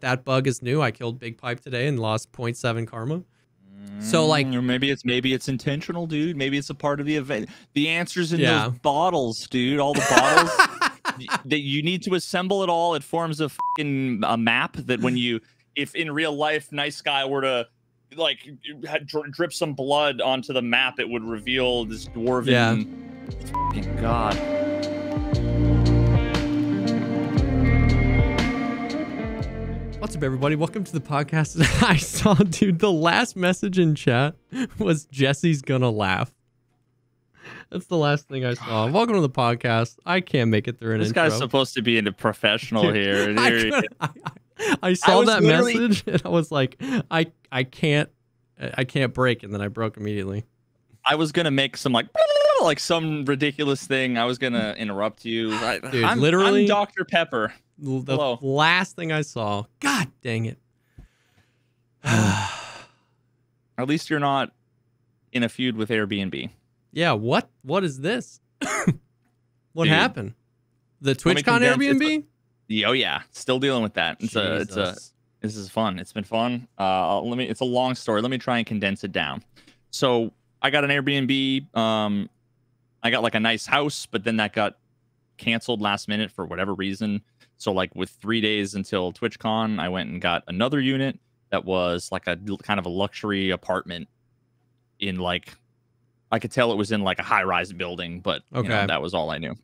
that bug is new. I killed Big Pipe today and lost 0.7 karma. So like, or maybe it's intentional, dude. Maybe it's a part of the event. The answer's in those bottles, dude. All the bottles that you need to assemble it all. It forms a map that when you, if in real life, Nice Guy were to like drip some blood onto the map, it would reveal this dwarven. Fucking God. What's up, everybody? Welcome to the podcast. I saw, dude, the last message in chat was Jesse's gonna laugh. That's the last thing I saw. Welcome to the podcast. I can't make it through an intro. This guy's supposed to be a professional here. I saw that message and I was like, I can't break, and then I broke immediately. I was gonna make some like some ridiculous thing. I was gonna interrupt you. Dude, I'm Dr. Pepper. The last thing I saw. God dang it. At least you're not in a feud with Airbnb. Yeah, what is this? What happened? The TwitchCon Airbnb? Oh yeah, still dealing with that. This is fun. It's been fun. It's a long story. Let me try and condense it down. So I got an Airbnb. I got like a nice house, but then that got canceled last minute for whatever reason. So like with 3 days until TwitchCon, I went and got another unit that was like a kind of a luxury apartment in like, I could tell it was in like a high-rise building, but you know, that was all I knew.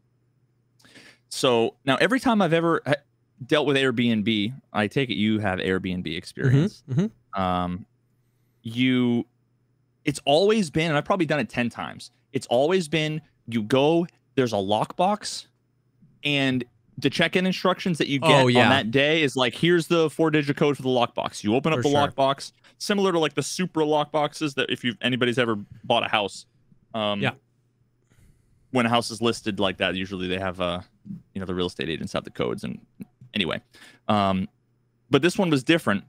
So now every time I've ever dealt with Airbnb, I take it you have Airbnb experience. It's always been, and I've probably done it 10 times. It's always been, you go, there's a lockbox, and the check-in instructions that you get on that day is like, here's the 4-digit code for the lockbox. You open up the lockbox, similar to like the Supra lockboxes that if anybody's ever bought a house. When a house is listed like that, usually they have the real estate agents have the codes. And anyway, but this one was different.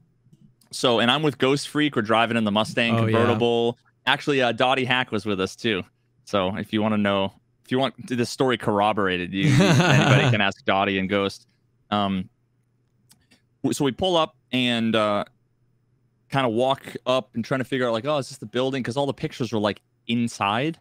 So, and I'm with Ghost Freak. We're driving in the Mustang convertible. Actually, Dottie Hack was with us too. So if you want to know, if you want this story corroborated, anybody can ask Dottie and Ghost. So we pull up and kind of walk up and trying to figure out like, oh, is this the building? Because all the pictures were like inside.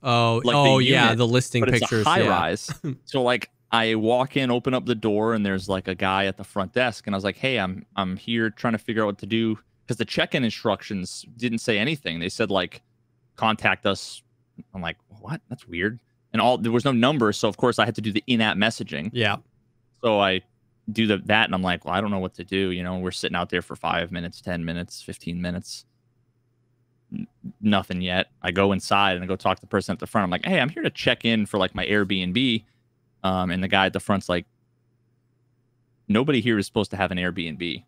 Oh, like the listing but pictures. It's a high rise. So like I walk in, open up the door, and there's like a guy at the front desk, and I was like, hey, I'm here trying to figure out what to do, because the check-in instructions didn't say anything. They said like, contact us. I'm like, what? That's weird. And there was no number, so of course I had to do the in-app messaging. Yeah. So I do that, and I'm like, well, I don't know what to do. You know, we're sitting out there for 5 minutes, 10 minutes, 15 minutes. Nothing yet. I go inside and I go talk to the person at the front. I'm like, hey, I'm here to check in for like my Airbnb. And the guy at the front's like, nobody here is supposed to have an Airbnb.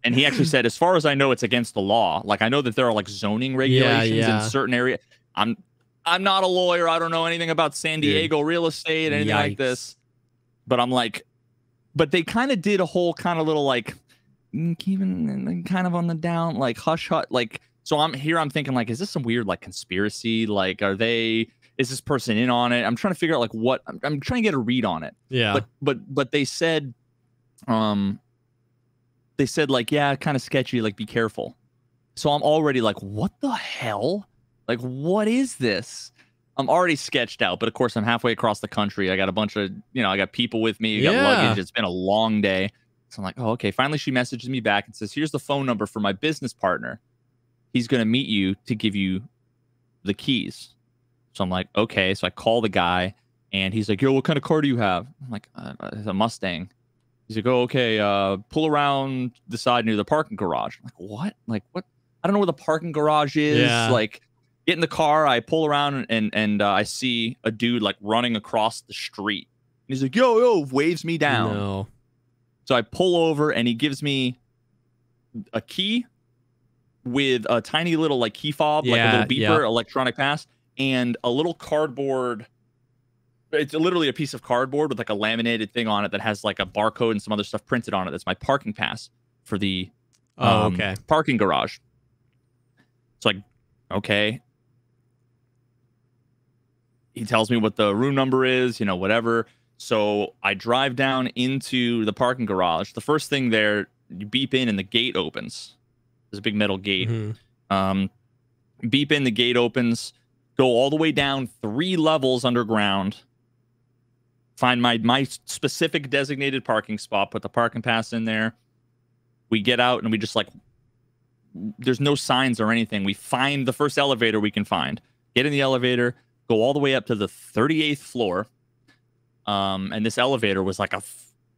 And he actually said, as far as I know, it's against the law. Like, I know that there are like zoning regulations in certain areas. I'm not a lawyer. I don't know anything about San Diego real estate, anything like this. But I'm like, but they kind of did a whole kind of little like, keeping kind of on the down, like hush hush, like. So I'm thinking like, is this some weird like conspiracy? Like, is this person in on it? I'm trying to figure out like what I'm trying to get a read on it. Yeah. But they said like, yeah, kind of sketchy, like be careful. So I'm already like, what the hell? Like, what is this? I'm already sketched out, but of course I'm halfway across the country. I got a bunch of, I got people with me, I got luggage. It's been a long day. So I'm like, oh, okay. Finally, she messages me back and says, here's the phone number for my business partner. He's going to meet you to give you the keys. So I'm like, okay. So I call the guy, and he's like, yo, what kind of car do you have? I'm like, it's a Mustang. He's like, oh, okay. Pull around the side near the parking garage. I'm like, what? Like, what? I don't know where the parking garage is. Yeah. Like, get in the car. I pull around, and I see a dude like running across the street. And he's like, yo, waves me down. No. So I pull over, and he gives me a key with a tiny little like key fob, like a little beeper, electronic pass, and a little cardboard. It's literally a piece of cardboard with like a laminated thing on it that has like a barcode and some other stuff printed on it. That's my parking pass for the parking garage. It's like, okay. He tells me what the room number is, whatever. So I drive down into the parking garage. The first thing there, you beep in and the gate opens. There's a big metal gate. Beep in, the gate opens. Go all the way down 3 levels underground. Find my specific designated parking spot. Put the parking pass in there. We get out and we just like, there's no signs or anything. We find the first elevator we can find. Get in the elevator. Go all the way up to the 38th floor. And this elevator was like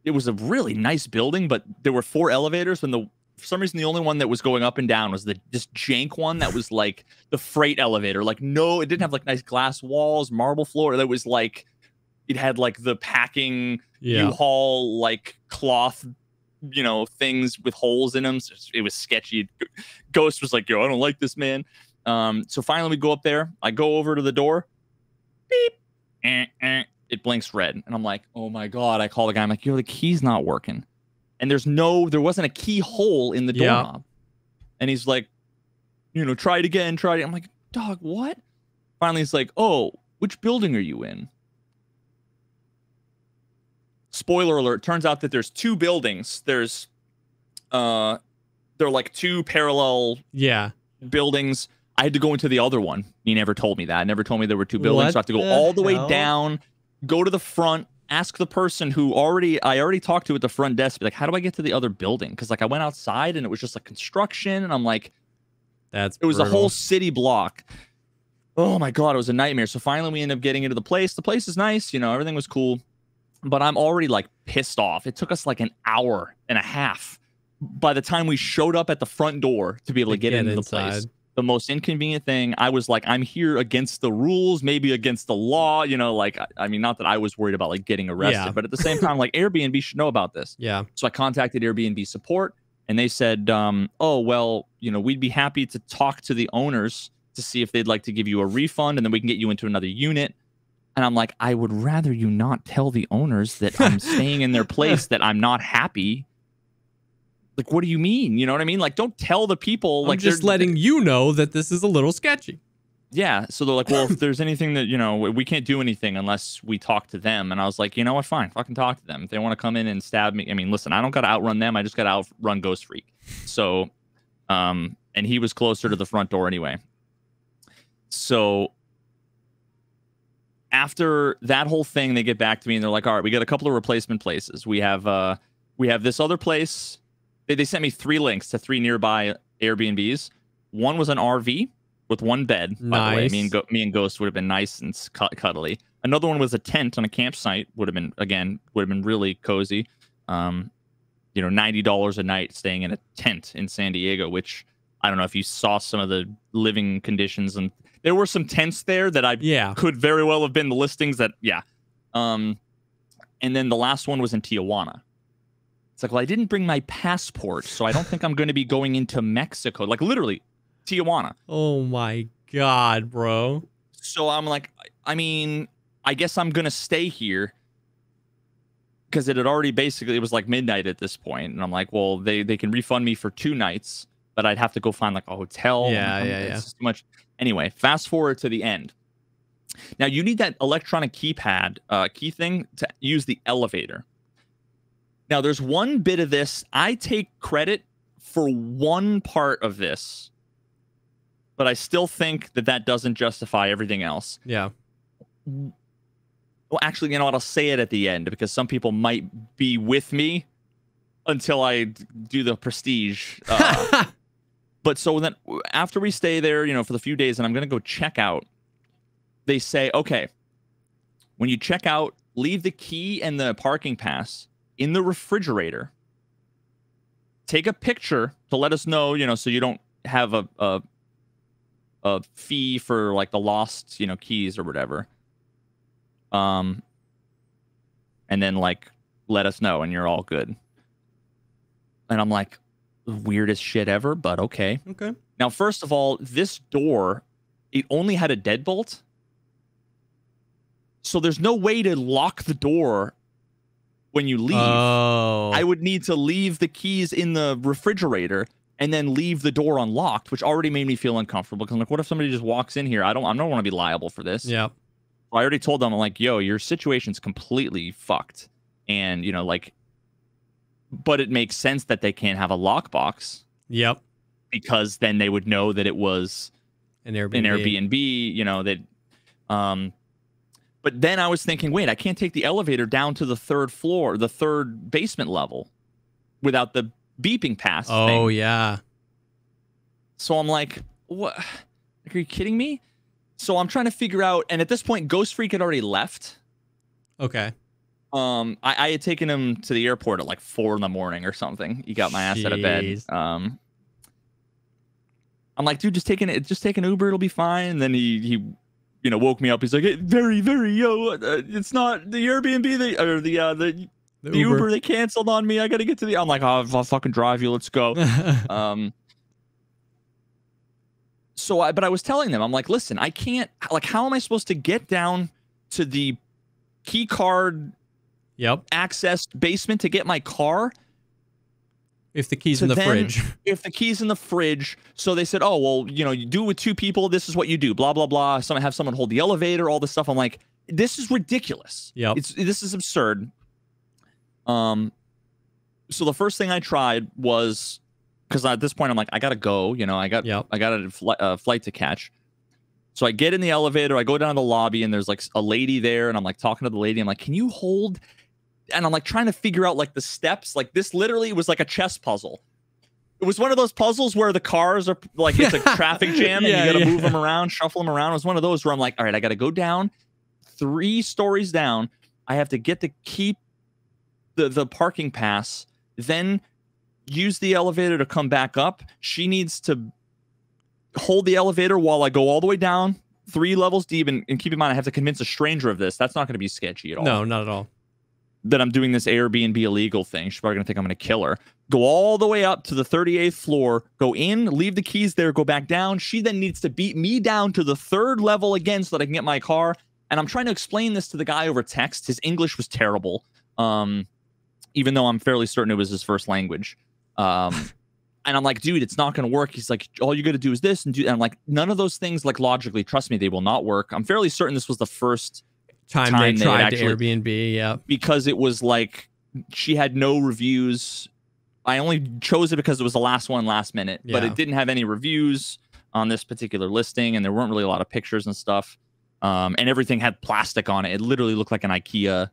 it was a really nice building, but there were 4 elevators, and for some reason the only one that was going up and down was this jank one that was like the freight elevator. Like, no, it didn't have like nice glass walls, marble floor. That was like, it had like the packing U-Haul like cloth, things with holes in them. So it was sketchy. Ghost was like, yo, I don't like this, man. So finally we go up there. I go over to the door. Beep. It blinks red. And I'm like, oh my God. I call the guy. I'm like, yo, the key's not working. And there wasn't a keyhole in the doorknob. And he's like, try it again. Try it. I'm like, dog, what? Finally, he's like, oh, which building are you in? Spoiler alert. Turns out that there's 2 buildings. They're like 2 parallel buildings. I had to go into the other one. He never told me that. Never told me there were 2 buildings. So I have to go all the way down, go to the front, ask the person who I already talked to at the front desk, be like, how do I get to the other building? Because like I went outside and it was just like construction, and I'm like, it was a whole city block. Oh my God, it was a nightmare. So finally we end up getting into the place. The place is nice, everything was cool, but I'm already like pissed off. It took us like an hour and a half by the time we showed up at the front door to be able to get into the place. The most inconvenient thing, I was like, I'm here against the rules, maybe against the law, like, I mean, not that I was worried about like getting arrested, but at the same time, like Airbnb should know about this. Yeah. So I contacted Airbnb support, and they said, oh, well, we'd be happy to talk to the owners to see if they'd like to give you a refund, and then we can get you into another unit. And I'm like, I would rather you not tell the owners that I'm staying in their place, that I'm not happy. Like, what do you mean? You know what I mean? Like, don't tell the people. Like, just letting you know that this is a little sketchy. Yeah. So they're like, well, if there's anything that, we can't do anything unless we talk to them. And I was like, you know what? Fine. Fucking talk to them. If they want to come in and stab me. I mean, listen, I don't got to outrun them. I just got to outrun Ghost Freak. So, and he was closer to the front door anyway. So after that whole thing, they get back to me and they're like, all right, we got a couple of replacement places. We have this other place. They sent me 3 links to 3 nearby Airbnbs. One was an RV with 1 bed. By the way, me and Ghost would have been nice and cuddly. Another one was a tent on a campsite. Would have been really cozy. $90 a night staying in a tent in San Diego, which I don't know if you saw some of the living conditions, and there were some tents there that could very well have been the listings that and then the last one was in Tijuana. It's like, well, I didn't bring my passport, so I don't think I'm going to be going into Mexico. Like, literally, Tijuana. Oh, my God, bro. So I'm like, I mean, I guess I'm going to stay here. Because it was like midnight at this point. And I'm like, well, they can refund me for 2 nights, but I'd have to go find like a hotel. Yeah. It's just too much. Anyway, fast forward to the end. Now, you need that electronic keypad, key thing to use the elevator. Now, there's one bit of this. I take credit for one part of this, but I still think that doesn't justify everything else. Yeah. Well, actually, you know what? I'll say it at the end because some people might be with me until I do the prestige. But so then after we stay there, for the few days, and I'm going to go check out, they say, okay, when you check out, leave the key and the parking pass in the refrigerator. Take a picture to let us know, so you don't have a fee for like the lost, keys or whatever. And then like let us know and you're all good. And I'm like, weirdest shit ever, but okay. Okay. Now, first of all, this door, it only had a deadbolt. So there's no way to lock the door when you leave. Oh. I would need to leave the keys in the refrigerator and then leave the door unlocked, which already made me feel uncomfortable. Because I'm like, what if somebody just walks in here? I don't want to be liable for this. Yeah. I already told them, I'm like, yo, your situation's completely fucked. And, you know, like, but it makes sense that they can't have a lockbox. Yep. Because then they would know that it was an Airbnb. You know, that, but then I was thinking, wait, I can't take the elevator down to the third floor, the third basement level without the beeping pass thing. Yeah. So I'm like, what? Are you kidding me? So I'm trying to figure out, and at this point, Ghost Freak had already left. Okay. I had taken him to the airport at like 4 a.m. or something. He got my ass out of bed. I'm like, dude, just take an Uber, it'll be fine. And then he you know, woke me up. He's like, hey, very, it's not the Airbnb the Uber they canceled on me. I gotta get to the. I'm like, oh, I'll fucking drive you. Let's go. But I was telling them, I'm like, listen, I can't. Like, how am I supposed to get down to the key card? Yep. Accessed basement to get my car. If the key's in the fridge. If the key's in the fridge. So they said, oh, well, you know, you do it with 2 people. This is what you do. Blah, blah, blah. Have someone hold the elevator, all this stuff. I'm like, this is ridiculous. Yep. This is absurd. So the first thing I tried was, because at this point I'm like, I got to go. You know, I got a flight to catch. So I get in the elevator. I go down to the lobby and there's like a lady there. And I'm like talking to the lady. I'm like, can you hold... And I'm like trying to figure out like the steps. Like this literally was like a chess puzzle. It was one of those puzzles where the cars are like, it's a traffic jam and you got to move them around, shuffle them around. It was one of those where I'm like, all right, I got to go down 3 stories down. I have to get to keep the parking pass, then use the elevator to come back up. She needs to hold the elevator while I go all the way down 3 levels deep. And keep in mind, I have to convince a stranger of this. That's not going to be sketchy at all. No, not at all. That I'm doing this Airbnb illegal thing. She's probably gonna think I'm gonna kill her. Go all the way up to the 38th floor, go in, leave the keys there, go back down. She then needs to beat me down to the 3rd level again so that I can get my car. And I'm trying to explain this to the guy over text. His English was terrible. Even though I'm fairly certain it was his first language. And I'm like, dude, it's not gonna work. He's like, all you gotta do is this and do. And I'm like, none of those things, like logically, trust me, they will not work. I'm fairly certain this was the first time they tried to Airbnb, yeah. Because it was like she had no reviews. I only chose it because it was the last one last minute, but it didn't have any reviews on this particular listing, and there weren't really a lot of pictures and stuff. And everything had plastic on it. It literally looked like an IKEA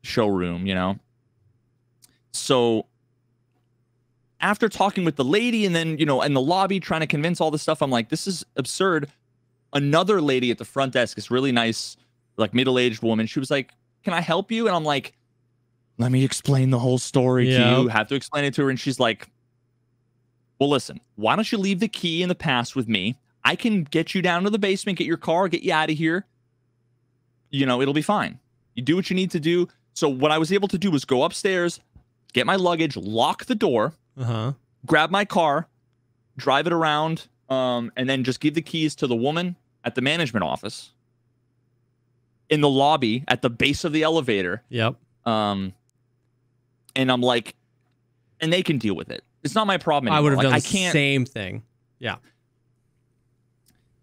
showroom, you know? So after talking with the lady and then, you know, in the lobby trying to convince all this stuff, I'm like, this is absurd. Another lady at the front desk is really nice, like middle-aged woman. She was like, can I help you? And I'm like, let me explain the whole story to you. Have to explain it to her. And she's like, well, listen, why don't you leave the key in the past with me? I can get you down to the basement, get your car, get you out of here. You know, it'll be fine. You do what you need to do. So what I was able to do was go upstairs, get my luggage, lock the door, grab my car, drive it around, and then just give the keys to the woman at the management office. In the lobby at the base of the elevator. Yep. And I'm like, and they can deal with it. It's not my problem anymore. I would have done the same thing. Yeah.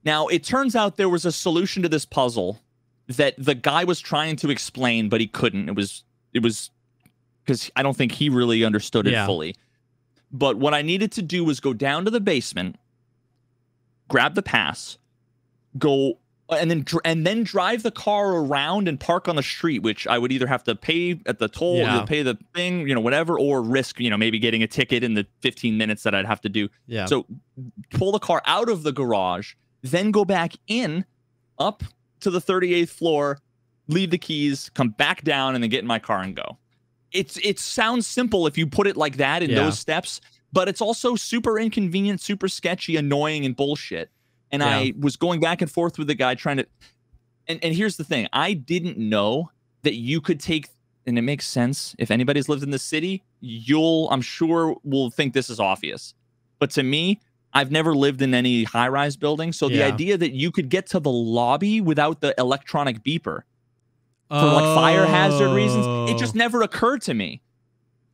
Now, it turns out there was a solution to this puzzle that the guy was trying to explain, but he couldn't. It was because I don't think he really understood it fully. But what I needed to do was go down to the basement, grab the pass, go and then drive the car around and park on the street, which I would either have to pay at the toll, or pay the thing, you know, whatever, or risk, you know, maybe getting a ticket in the 15 minutes that I'd have to do. Yeah. So pull the car out of the garage, then go back in, up to the 38th floor, leave the keys, come back down, and then get in my car and go. It sounds simple if you put it like that in those steps, but it's also super inconvenient, super sketchy, annoying, and bullshit. And I was going back and forth with the guy trying to, and here's the thing. I didn't know that you could take, and it makes sense. If anybody's lived in the city, I'm sure will think this is obvious. But to me, I've never lived in any high-rise building. So the idea that you could get to the lobby without the electronic beeper for like fire hazard reasons, it just never occurred to me.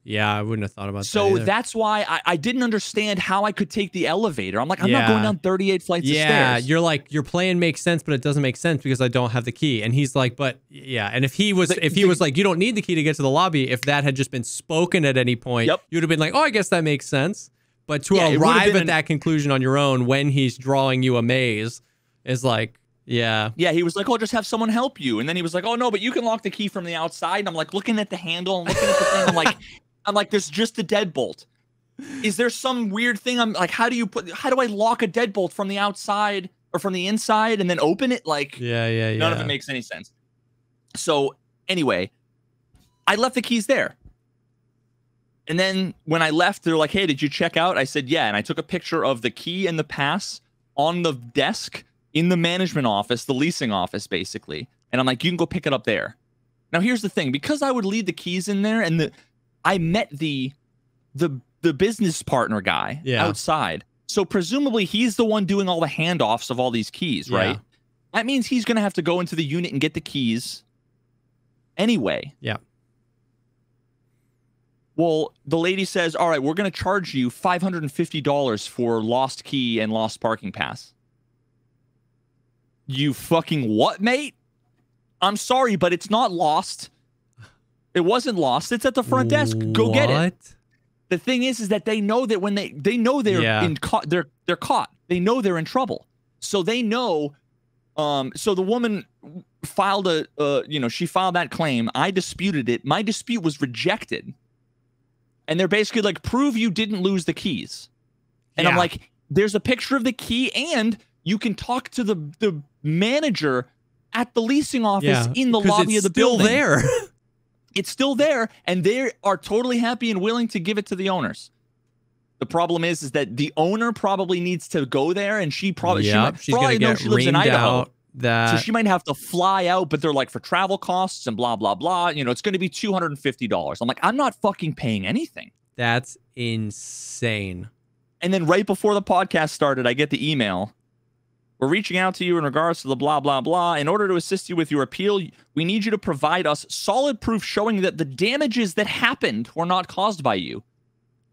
Yeah, I wouldn't have thought about that. So either. that's why I didn't understand how I could take the elevator. I'm like, I'm not going down 38 flights of stairs. Yeah, you're like, your plan makes sense, but it doesn't make sense because I don't have the key. And he's like, but yeah. And if he was like, you don't need the key to get to the lobby, if that had just been spoken at any point, you'd have been like, oh, I guess that makes sense. But to arrive at that conclusion on your own when he's drawing you a maze is like, yeah. Yeah, he was like, oh, just have someone help you. And then he was like, oh, no, but you can lock the key from the outside. And I'm like looking at the handle and looking at the thing. I'm like, there's just a deadbolt. Is there some weird thing? I'm like, how do I lock a deadbolt from the outside or from the inside and then open it? Like, none of it makes any sense. So anyway, I left the keys there. And then when I left, they're like, hey, did you check out? I said, yeah. And I took a picture of the key and the pass on the desk in the management office, the leasing office, basically. And I'm like, you can go pick it up there. Now, here's the thing. Because I would leave the keys in there and I met the business partner guy outside. So presumably he's the one doing all the handoffs of all these keys, right? That means he's going to have to go into the unit and get the keys anyway. Yeah. Well, the lady says, all right, we're going to charge you $550 for lost key and lost parking pass. You fucking what, mate? I'm sorry, but it's not lost. It wasn't lost. It's at the front desk. Go get it. The thing is that they know that when they know they're they're caught. They know they're in trouble. So they know. So the woman filed she filed that claim. I disputed it. My dispute was rejected. And they're basically like, prove you didn't lose the keys. And I'm like, there's a picture of the key, and you can talk to the manager at the leasing office in the lobby of the building. There. It's still there, and they are totally happy and willing to give it to the owners. The problem is that the owner probably needs to go there, and she probably she's gonna get she lives in reamed Idaho, out. So she might have to fly out, but they're like, for travel costs and blah blah blah. You know, it's going to be $250. I'm like, I'm not fucking paying anything. That's insane. And then right before the podcast started, I get the email. We're reaching out to you in regards to the blah, blah, blah. In order to assist you with your appeal, we need you to provide us solid proof showing that the damages that happened were not caused by you.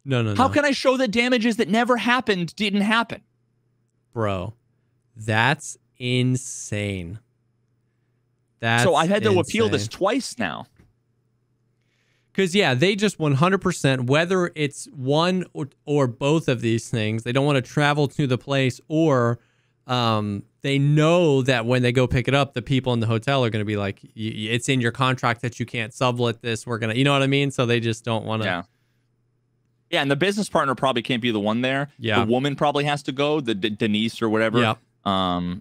No. How can I show that damages that never happened didn't happen? Bro, that's insane. So I've had to appeal this twice now. Because, they just 100%, whether it's one or both of these things, they don't want to travel to the place, or they know that when they go pick it up, the people in the hotel are going to be like, it's in your contract that you can't sublet this. We're going to, you know what I mean? So they just don't want to. Yeah, and the business partner probably can't be the one there. Yeah. The woman probably has to go, the Denise or whatever. Yeah. Bro,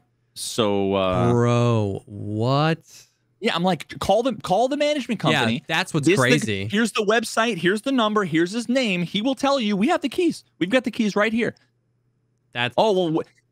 what? Yeah, I'm like, call the management company. Yeah, that's what's crazy. Here's the website. Here's the number. Here's his name. He will tell you. We have the keys. We've got the keys right here. That's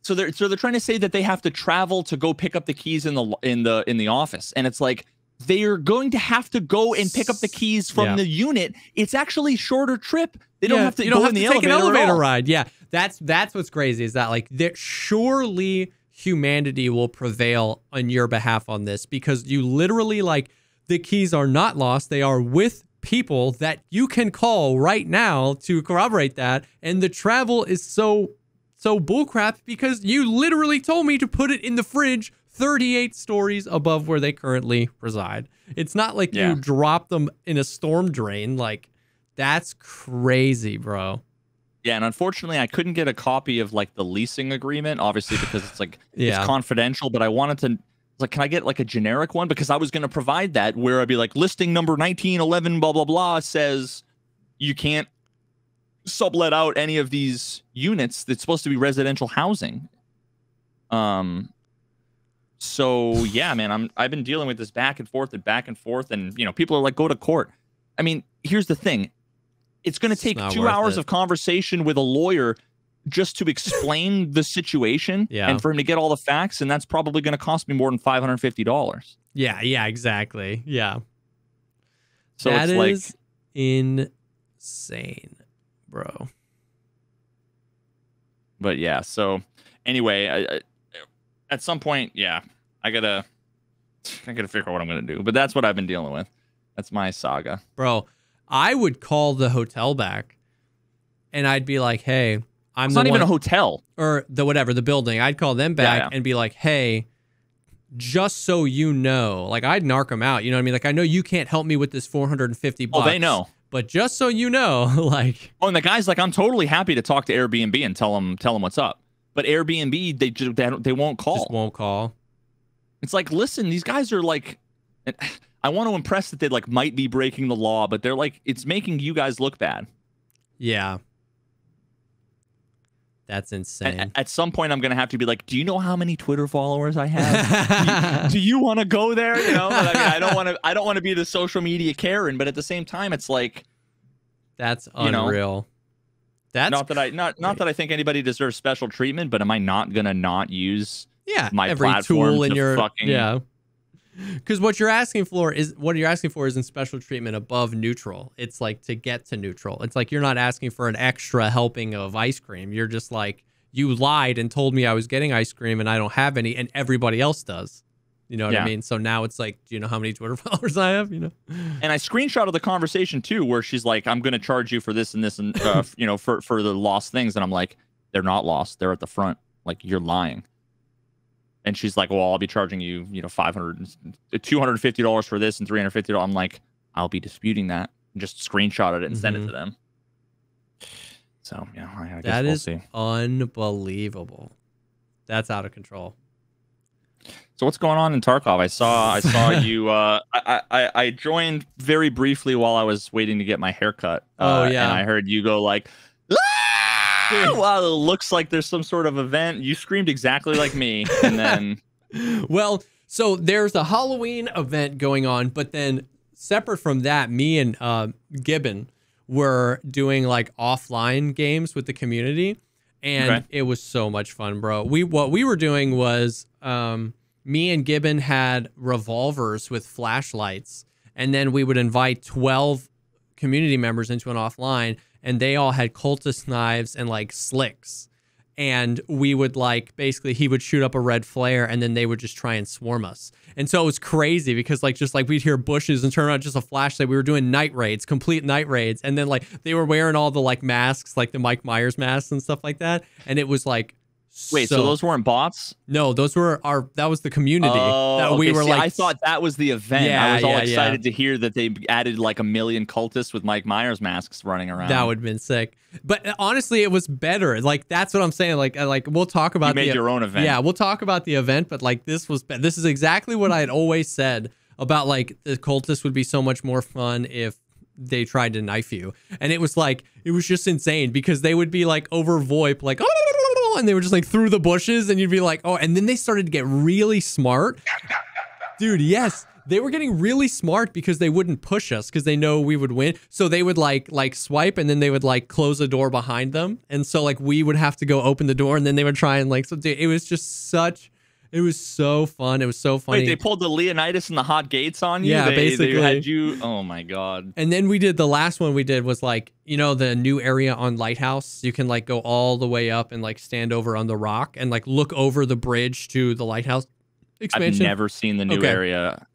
so they're trying to say that they have to travel to go pick up the keys in the office, and it's like they're going to have to go and pick up the keys from the unit. It's actually a shorter trip. They don't have to. You don't have to take an elevator ride. Yeah, that's what's crazy is that like surely humanity will prevail on your behalf on this, because you literally, like, the keys are not lost. They are with people that you can call right now to corroborate that. And the travel is so bullcrap because you literally told me to put it in the fridge 38 stories above where they currently reside. It's not like you drop them in a storm drain. Like, that's crazy, bro. Yeah, and unfortunately, I couldn't get a copy of like the leasing agreement, obviously, because it's like it's confidential. But I wanted to, like, can I get like a generic one? Because I was going to provide that where I'd be like, listing number 1911, blah blah blah, says you can't sublet out any of these units that's supposed to be residential housing. So yeah, man, I've been dealing with this back and forth, and you know, people are like, go to court. I mean, here's the thing. It's going to take 2 hours of conversation with a lawyer just to explain the situation and for him to get all the facts. And that's probably going to cost me more than $550. Yeah, exactly. Yeah. So that it's is insane, bro. But yeah, so anyway, I at some point, I gotta figure out what I'm going to do. But that's what I've been dealing with. That's my saga. Bro. I would call the hotel back and I'd be like, hey, I'm It's the not even one, a hotel. or the building. I'd call them back and be like, hey, just so you know, like I'd narc them out. You know what I mean? Like, I know you can't help me with this 450 bucks. Oh, they know. But just so you know, like. Oh, and the guy's like, I'm totally happy to talk to Airbnb and tell them what's up. But Airbnb, they won't call. Just won't call. It's like, listen, these guys are like, I want to impress that they like might be breaking the law, but they're like, it's making you guys look bad. Yeah. That's insane. At some point, I'm going to have to be like, do you know how many Twitter followers I have? do you want to go there? You know, but I mean, I don't want to be the social media Karen, but at the same time, it's like, that's unreal. That's not that I think anybody deserves special treatment, but am I not going to not use my every platform tool in your fucking Because what you're asking for isn't special treatment above neutral. It's like to get to neutral. It's like you're not asking for an extra helping of ice cream. You're just like, you lied and told me I was getting ice cream and I don't have any, and everybody else does. You know what I mean? So now it's like, do you know how many Twitter followers I have? You know? And I screenshotted the conversation too, where she's like, I'm going to charge you for this and this and, you know, for the lost things. And I'm like, they're not lost. They're at the front. Like, you're lying. And she's like, well, I'll be charging you, you know, $250 for this and $350. I'm like, I'll be disputing that. And just screenshot it and send it to them. So, yeah, I guess we'll see. Unbelievable. That's out of control. So what's going on in Tarkov? I saw you. I joined very briefly while I was waiting to get my haircut. And I heard you go like, well, it looks like there's some sort of event. You screamed exactly like me, and then. Well, so there's a Halloween event going on, but then separate from that, me and Gibbon were doing like offline games with the community, and it was so much fun, bro. What we were doing was me and Gibbon had revolvers with flashlights, and then we would invite 12 community members into an offline, and they all had cultist knives and like slicks. And we would like, basically he would shoot up a red flare and then they would just try and swarm us. And so it was crazy because like, just like we'd hear bushes and turn around just a flashlight. We were doing night raids, complete night raids. And then like they were wearing all the like masks, like the Mike Myers masks and stuff like that. And it was like, wait, so those weren't bots? No, those were that was the community that we were like. I thought that was the event. Yeah, I was all excited to hear that they added like 1 million cultists with Mike Myers masks running around. That would have been sick. But honestly, it was better. Like, that's what I'm saying. Like we'll talk about you made your own event. Yeah, we'll talk about the event, but like this is exactly what I had always said about like the cultists would be so much more fun if they tried to knife you. And it was like, it was just insane because they would be like over VoIP, like, and they were just like through the bushes, and you'd be like, oh, and then they started to get really smart. Dude, yes. They were getting really smart because they wouldn't push us because they know we would win. So they would like swipe, and then they would like close the door behind them. And so like we would have to go open the door, and then they would try and like, so dude, it was just it was so fun. It was so funny. Wait, they pulled the Leonidas and the hot gates on you? Yeah, basically. They had you. Oh my God. And then the last one we did was like, you know, the new area on Lighthouse. You can like go all the way up and like stand over on the rock and like look over the bridge to the Lighthouse expansion. I've never seen the new area.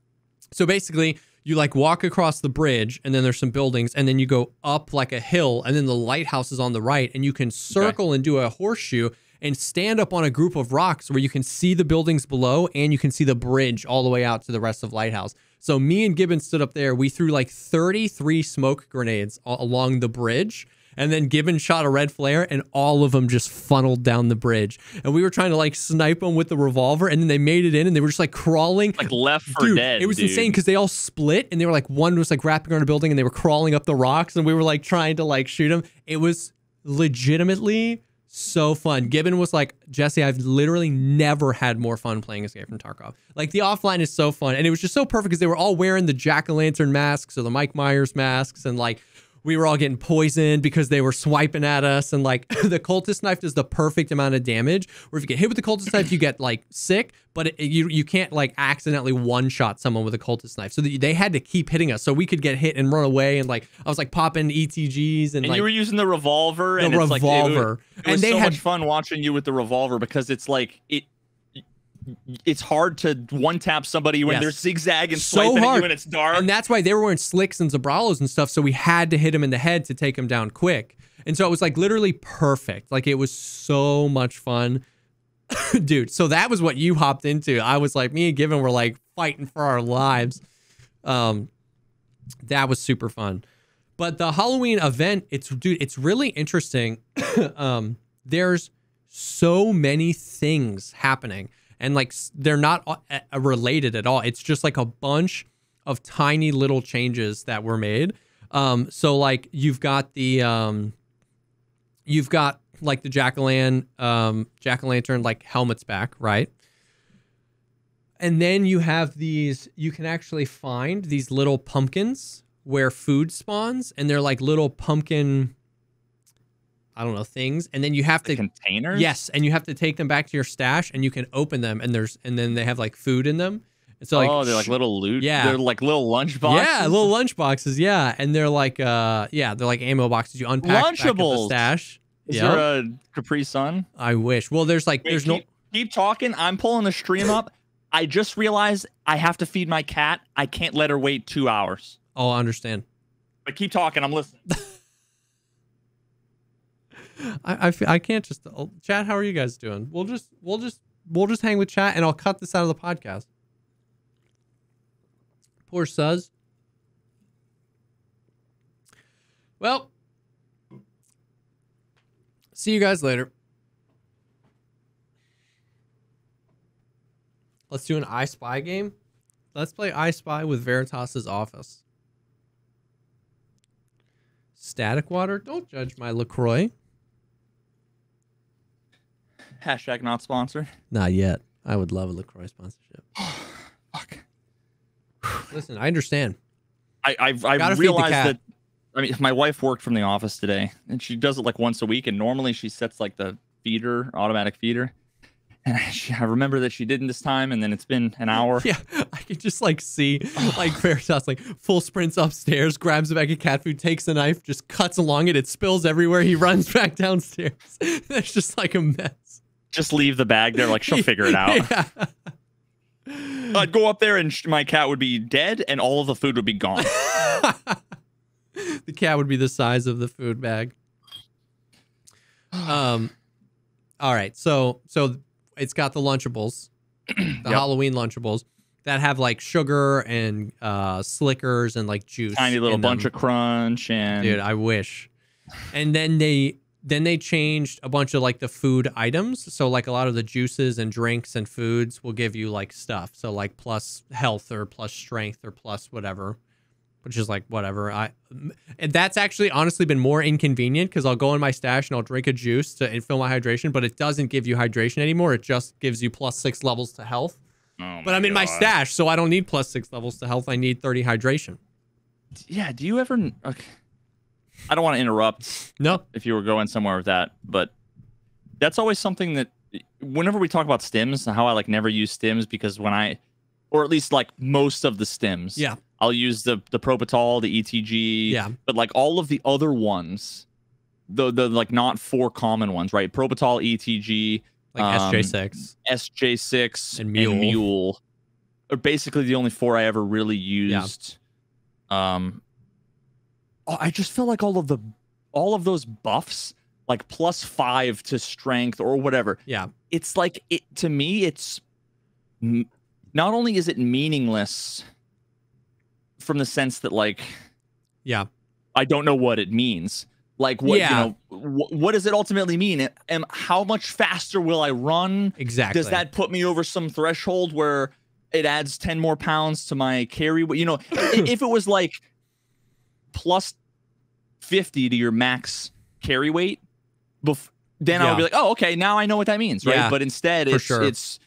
So basically, you like walk across the bridge, and then there's some buildings, and then you go up like a hill, and then the lighthouse is on the right, and you can circle and do a horseshoe and stand up on a group of rocks where you can see the buildings below, and you can see the bridge all the way out to the rest of Lighthouse. So me and Gibbon stood up there. We threw like 33 smoke grenades along the bridge. And then Gibbon shot a red flare, and all of them just funneled down the bridge. And we were trying to like snipe them with the revolver, and then they made it in, and they were just like crawling. Like Left 4 Dead, it was insane because they all split, and they were like, one was like wrapping around a building, and they were crawling up the rocks, and we were like trying to like shoot them. It was legitimately so fun. Gibbon was like, Jesse, I've literally never had more fun playing Escape from Tarkov. Like, the offline is so fun, and it was just so perfect because they were all wearing the jack-o'-lantern masks or the Mike Myers masks, and like, we were all getting poisoned because they were swiping at us. And like the cultist knife does the perfect amount of damage where if you get hit with the cultist knife, you get like sick, but you can't like accidentally one-shot someone with a cultist knife. So they had to keep hitting us so we could get hit and run away. And like, I was like popping ETGs and like, you were using the revolver. It was so much fun watching you with the revolver because it's like, it's hard to one tap somebody when they're zigzagging, so swiping hard. at you and it's dark. And that's why they were wearing slicks and Zabralos and stuff. So we had to hit him in the head to take him down quick. And so it was like literally perfect. Like it was so much fun. Dude, so that was what you hopped into. I was like, me and Given were like fighting for our lives. That was super fun. But the Halloween event, it's really interesting. There's so many things happening, and like they're not related at all. It's just like a bunch of tiny little changes that were made. So like you've got like the jack-o'-lantern like helmets back, right? And then you have these, you can actually find these little pumpkins where food spawns, and they're like little pumpkin, I don't know, things. And then you have to containers. Yes, and you have to take them back to your stash, and you can open them, and then they have like food in them. And so like, they're like little loot. Yeah, they're like little lunch boxes. Yeah, little lunch boxes. Yeah, and they're like they're like ammo boxes. You unpack back at the stash. Is there a Capri Sun? I wish. Well, there's like keep talking. I'm pulling the stream up. I just realized I have to feed my cat. I can't let her wait 2 hours. Oh, I understand. But keep talking. I'm listening. I can't just chat. How are you guys doing? We'll just hang with chat, and I'll cut this out of the podcast. Poor Suz. Well, see you guys later. Let's do an I Spy game. Let's play I Spy with Veritas's office. Static Water, don't judge my LaCroix. Hashtag not sponsored. Not yet. I would love a LaCroix sponsorship. Fuck. Listen, I understand. I realized that. I mean, my wife worked from the office today, and she does it like once a week. And normally she sets like the feeder, automatic feeder. And I remember that she didn't this time, and then it's been an hour. Yeah, I can just like see like Veritas like full sprints upstairs, grabs a bag of cat food, takes a knife, just cuts along it. It spills everywhere. He runs back downstairs. It's just like a mess. Just leave the bag there, like she'll figure it out. Yeah. I'd go up there, and my cat would be dead, and all of the food would be gone. The cat would be the size of the food bag. All right, so it's got the Lunchables, the Halloween Lunchables that have like sugar and Slickers and like juice. Tiny little bunch of crunch and dude, I wish. And then they changed a bunch of like the food items. So like a lot of the juices and drinks and foods will give you like stuff. So like plus health or plus strength or plus whatever. Which is like whatever. And that's actually honestly been more inconvenient because I'll go in my stash and I'll drink a juice to fill my hydration, but it doesn't give you hydration anymore. It just gives you plus 6 levels to health. But I'm in my stash, so I don't need plus 6 levels to health. I need 30 hydration. Yeah. Do you ever? Okay. I don't want to interrupt. No. If you were going somewhere with that, but that's always something that whenever we talk about stims, how I like never use stims because or at least like most of the stims. Yeah. I'll use the Propital, the ETG, yeah. But like all of the other ones, the like not 4 common ones, right? Propital, ETG, like SJ6, and Mule are basically the only 4 I ever really used. Yeah. I just feel like all of those buffs, like +5 to strength or whatever. Yeah, it's like to me, it's not only is it meaningless. From the sense that like, yeah, I don't know what it means. Like what what does it ultimately mean? And how much faster will I run? Exactly. Does that put me over some threshold where it adds 10 more pounds to my carry? You know, if it was like plus 50 to your max carry weight, then I would be like, oh, okay, now I know what that means, right? But instead, it's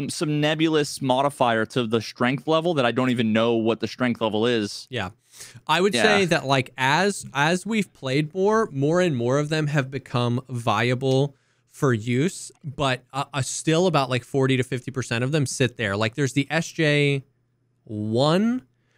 some nebulous modifier to the strength level that I don't even know what the strength level is. Yeah. I would say that like as we've played more and more of them have become viable for use, but still about like 40 to 50% of them sit there. Like there's the SJ1,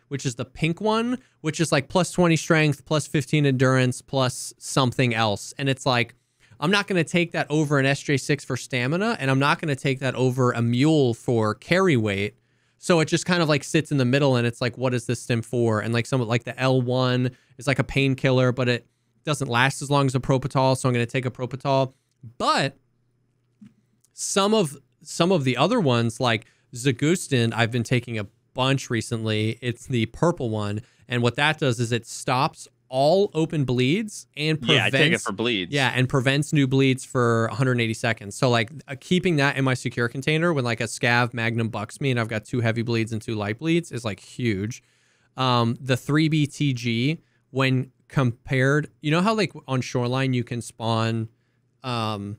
which is the pink one, which is like +20 strength, +15 endurance, plus something else. And it's like, I'm not going to take that over an SJ6 for stamina, and I'm not going to take that over a mule for carry weight. So it just kind of like sits in the middle, and it's like, what is this stim for? And like some like the L1 is like a painkiller, but it doesn't last as long as a Propital, so I'm going to take a Propital. But some of the other ones, like Zagustin, I've been taking a bunch recently. It's the purple one, and what that does is it stops all open bleeds and prevents, I take it for bleeds. Yeah, and prevents new bleeds for 180 seconds. So like keeping that in my secure container when like a scav magnum bucks me and I've got 2 heavy bleeds and 2 light bleeds is like huge. The 3BTG, when compared, you know how like on Shoreline you can spawn on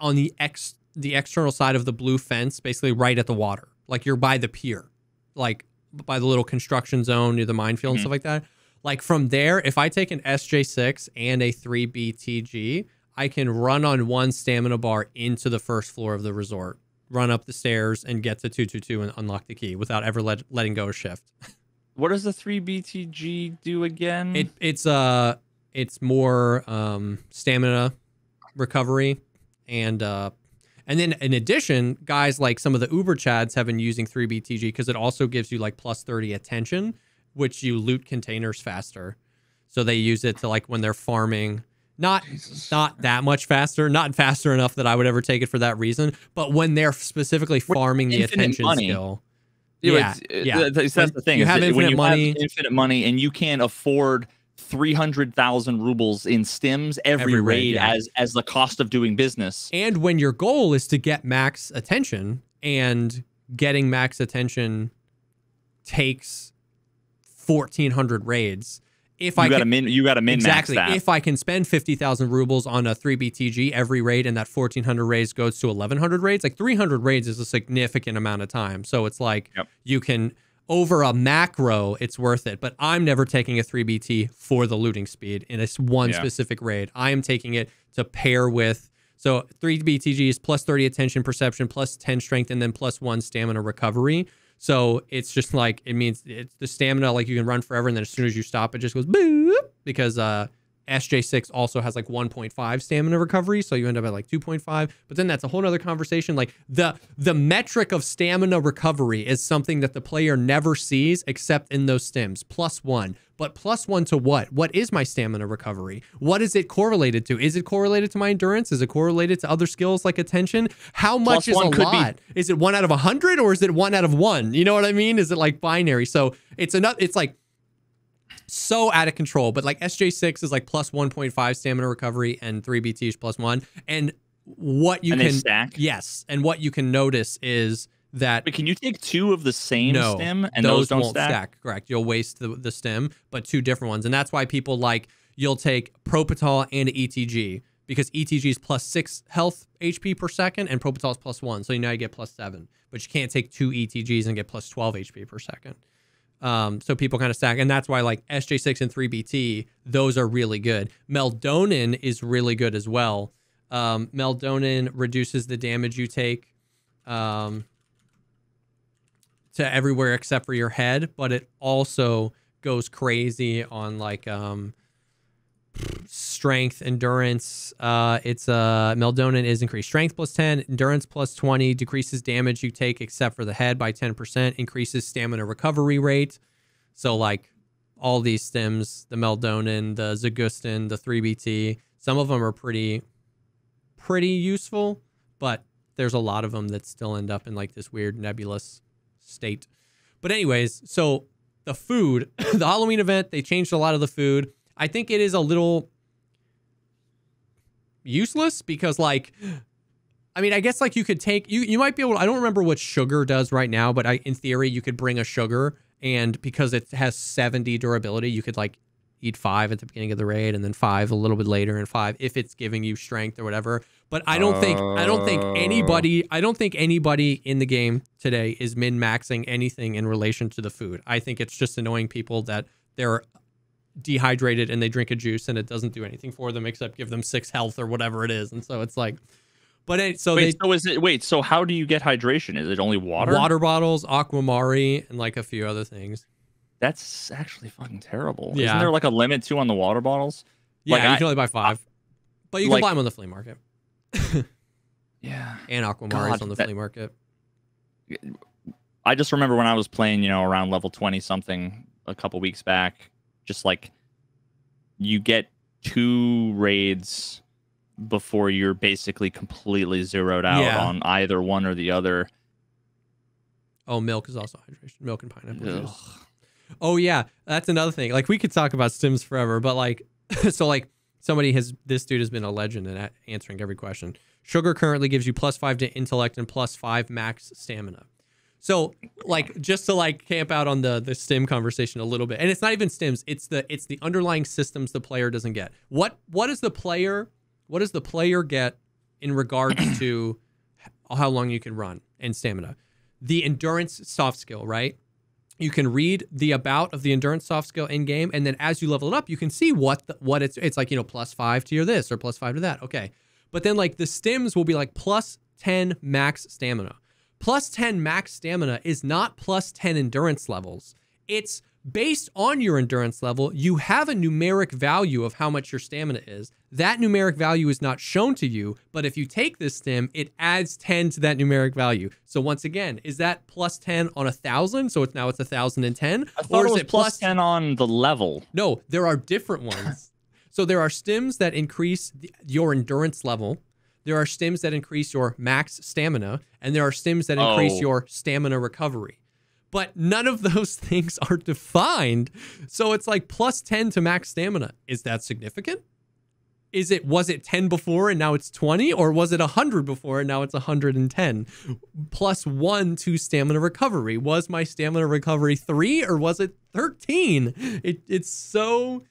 the external side of the blue fence, basically right at the water, like you're by the pier, like by the little construction zone near the minefield and stuff like that. Like from there, if I take an SJ6 and a 3BTG, I can run on 1 stamina bar into the first floor of the resort, run up the stairs and get to 222 and unlock the key without ever letting go of shift. What does the 3BTG do again? It's more stamina recovery, and then in addition, guys like some of the Uber Chads have been using 3BTG because it also gives you like plus 30 attention, which you loot containers faster. So they use it to like when they're farming, not that much faster, not faster enough that I would ever take it for that reason, but when they're specifically farming the attention skill. Yeah. That's the thing. You have infinite money. Have infinite money and you can't afford 300,000 rubles in stims every raid as the cost of doing business. And when your goal is to get max attention, and getting max attention takes 1,400 raids. You got to min exactly max that. If I can spend 50,000 rubles on a 3BTG every raid, and that 1,400 raids goes to 1,100 raids, like 300 raids is a significant amount of time. So it's like you can, over a macro, it's worth it. But I'm never taking a 3BT for the looting speed in a specific raid. I am taking it to pair with. So 3BTG is plus 30 attention perception, plus 10 strength, and then plus 1 stamina recovery. So it's just like, it means it's the stamina, like you can run forever, and then as soon as you stop, it just goes boop, because SJ6 also has like 1.5 stamina recovery, so you end up at like 2.5. But then that's a whole other conversation. Like the metric of stamina recovery is something that the player never sees except in those stims. +1. But +1 to what? What is my stamina recovery? What is it correlated to? Is it correlated to my endurance? Is it correlated to other skills like attention? How much is a lot? Is it 1 out of 100 or is it 1 out of 1? You know what I mean? Is it like binary? So it's like so out of control. But like SJ6 is like plus 1.5 stamina recovery, and 3BT is +1. And what you can stack? Yes. And what you can notice is that, but can you take 2 of the same stim and those don't won't stack? Correct. You'll waste the stim, but 2 different ones. And that's why people like, you'll take Propital and ETG, because ETG is +6 health HP per second and Propital is +1. So now you get +7, but you can't take 2 ETGs and get +12 HP per second. So people kind of stack, and that's why like SJ6 and 3BT, those are really good. Meldonin is really good as well. Meldonin reduces the damage you take to everywhere except for your head, but it also goes crazy on like strength, endurance. Meldonin is increased strength +10, endurance +20, decreases damage you take except for the head by 10%, increases stamina recovery rate. So like all these stims, the Meldonin, the Zagustin, the 3BT, some of them are pretty useful, but there's a lot of them that still end up in like this weird nebulous state. But anyways, so the food, the Halloween event, they changed a lot of the food. I think it is a little useless because like, I mean, I guess like you could take, you might be able to, I don't remember what sugar does right now, but in theory you could bring a sugar, and because it has 70 durability, you could like eat 5 at the beginning of the raid and then 5 a little bit later and 5 if it's giving you strength or whatever. But I don't think anybody in the game today is min-maxing anything in relation to the food. I think it's just annoying people that they're dehydrated and they drink a juice and it doesn't do anything for them except give them 6 health or whatever it is. And so it's like, but so so how do you get hydration? Is it only water? Water bottles, Aquamari, and like a few other things. That's actually fucking terrible. Yeah. Isn't there like a limit too on the water bottles? Yeah, like you can only buy 5. But you can buy them on the flea market. Yeah. And Aquamari's on the flea market. I just remember when I was playing, you know, around level 20 something a couple weeks back, just like you get 2 raids before you're basically completely zeroed out on either one or the other. Oh, milk is also hydration. Milk and pineapple juice. Oh yeah, that's another thing. Like we could talk about stims forever, but like, so like this dude has been a legend in answering every question. Sugar currently gives you +5 to intellect and +5 max stamina. So like, just to like camp out on the stim conversation a little bit, and it's not even stims, it's the underlying systems the player doesn't get. What does the player get in regards to how long you can run and stamina? The endurance soft skill, right? You can read the about of the endurance soft skill in game, and then as you level it up, you can see what it's like, you know, +5 to your this or +5 to that. Okay. But then like the stims will be like +10 max stamina. +10 max stamina is not +10 endurance levels. It's based on your endurance level. You have a numeric value of how much your stamina is. That numeric value is not shown to you, but if you take this stim, it adds 10 to that numeric value. So once again, is that +10 on 1,000? So now it's 1,010? I thought it was +10 on the level. No, there are different ones. So there are stims that increase your endurance level. There are stims that increase your max stamina, and there are stims that increase your stamina recovery. But none of those things are defined. So it's like +10 to max stamina. Is that significant? Was it 10 before and now it's 20? Or was it 100 before and now it's 110? +1 to stamina recovery. Was my stamina recovery 3 or was it 13? It's so...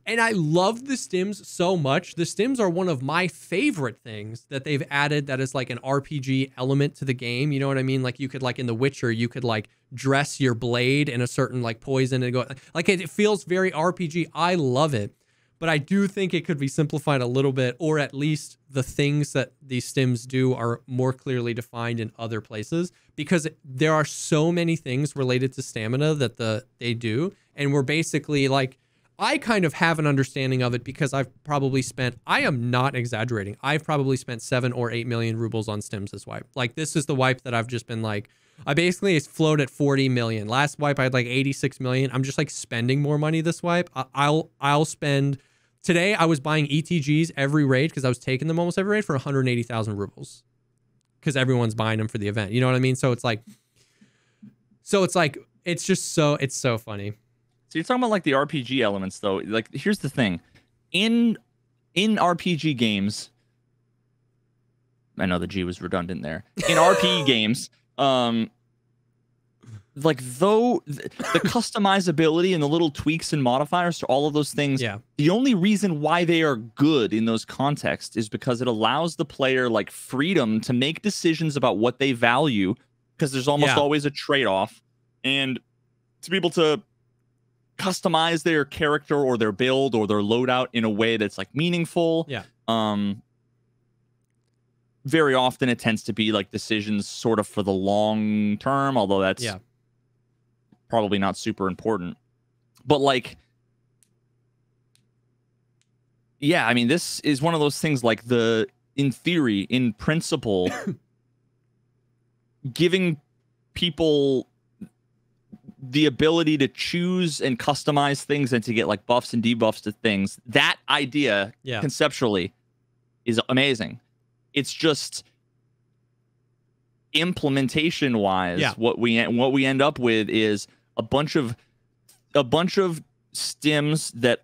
And I love the stims so much. The stims are one of my favorite things that they've added that is like an RPG element to the game. You know what I mean? Like you could, like in The Witcher, you could like dress your blade in a certain like poison and go like it feels very RPG. I love it. But I do think it could be simplified a little bit, or at least the things that these stims do are more clearly defined in other places, because there are so many things related to stamina that they do. And we're basically like, I kind of have an understanding of it because I've probably spent, I am not exaggerating, I've probably spent 7 or 8 million rubles on stims this wipe. Like this is the wipe that I've just been like, I basically float at 40 million. Last wipe I had like 86 million. I'm just like spending more money this wipe. I'll spend, today I was buying ETGs every raid because I was taking them almost every raid for 180,000 rubles. Because everyone's buying them for the event. You know what I mean? So it's like, it's just so, it's so funny. So you're talking about like the RPG elements though. Like here's the thing. In RPG games, I know the G was redundant there. In RPG games, like though the customizability and the little tweaks and modifiers to all of those things, the only reason why they are good in those contexts is because it allows the player like freedom to make decisions about what they value, because there's almost always a trade-off, and to be able to customize their character or their build or their loadout in a way that's like meaningful. Very often it tends to be like decisions sort of for the long term, although that's probably not super important. But like, yeah, I mean, this is one of those things like in theory, in principle, giving people the ability to choose and customize things and to get like buffs and debuffs to things. That idea conceptually is amazing. It's just implementation wise, what we end up with is a bunch of stims that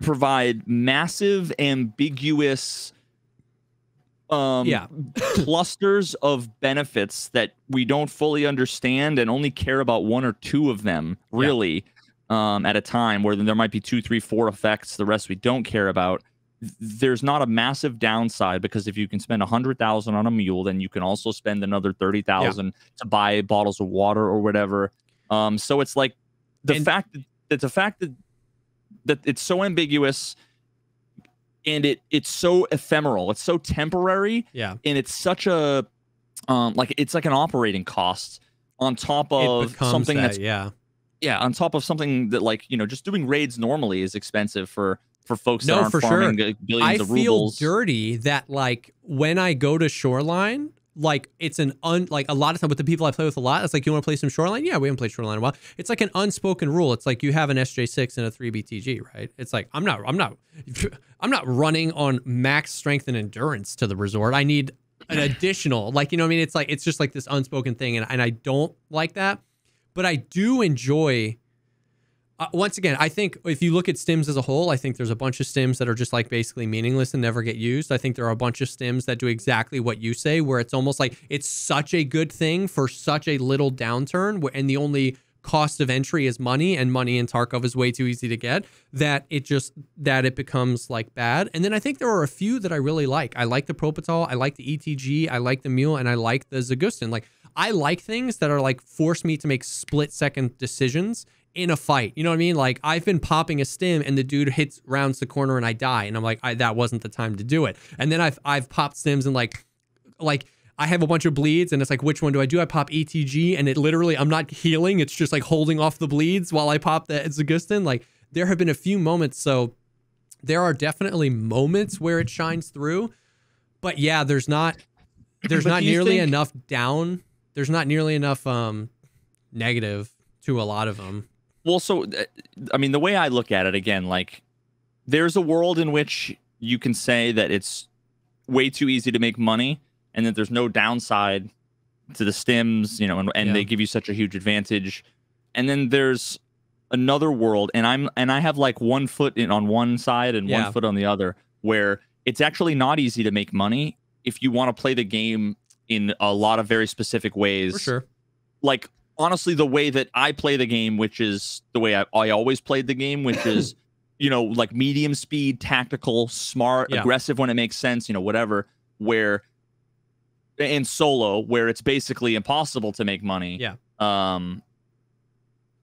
provide massive ambiguous clusters of benefits that we don't fully understand and only care about 1 or 2 of them really at a time, where there might be 2, 3, 4 effects, the rest we don't care about. There's not a massive downside, because if you can spend 100,000 on a mule, then you can also spend another 30,000 to buy bottles of water or whatever. So it's like the fact that it's so ambiguous, and it's so ephemeral, it's so temporary, and it's such a like it's like an operating cost on top of something on top of something that, like, you know, just doing raids normally is expensive for for folks that No, aren't for farming sure. billions I of feel rubles. dirty that like when I go to Shoreline, like it's like a lot of time with the people I play with a lot, it's like, you want to play some Shoreline? Yeah, we haven't played Shoreline in a while. It's like an unspoken rule. It's like you have an SJ6 and a 3BTG, right? It's like I'm not running on max strength and endurance to the resort. I need an additional, like, you know what I mean? It's like it's just like this unspoken thing, and I don't like that. But I do enjoy. Once again, I think if you look at stims as a whole, I think there's a bunch of stims that are just like basically meaningless and never get used. I think there are a bunch of stims that do exactly what you say, where it's almost like it's such a good thing for such a little downturn, and the only cost of entry is money, and money in Tarkov is way too easy to get, that it becomes like bad. And then I think there are a few that I really like. I like the Propital, I like the ETG, I like the Mule, and I like the Zagustin. Like, I like things that are like force me to make split-second decisions in a fight. You know what I mean? Like, I've been popping a stim and the dude hits rounds the corner and I die, and I'm like, that wasn't the time to do it. And then I've popped stims and like I have a bunch of bleeds and it's like, which one do? I pop ETG and it literally, I'm not healing. It's just like holding off the bleeds while I pop the Zagustin. Like, there have been a few moments. So there are definitely moments where it shines through, but yeah, there's not nearly enough down. There's not nearly enough negative to a lot of them. Well, so, I mean, the way I look at it, again, like, there's a world in which you can say that it's way too easy to make money and that there's no downside to the stims, you know, and they give you such a huge advantage. And then there's another world, and I have like one foot on one side and one foot on the other, where it's actually not easy to make money if you want to play the game in a lot of very specific ways. For sure. Like, honestly, the way that I play the game, which is the way I always played the game, which is, you know, like medium speed, tactical, smart, aggressive when it makes sense, you know, whatever, and solo, where it's basically impossible to make money. Yeah. And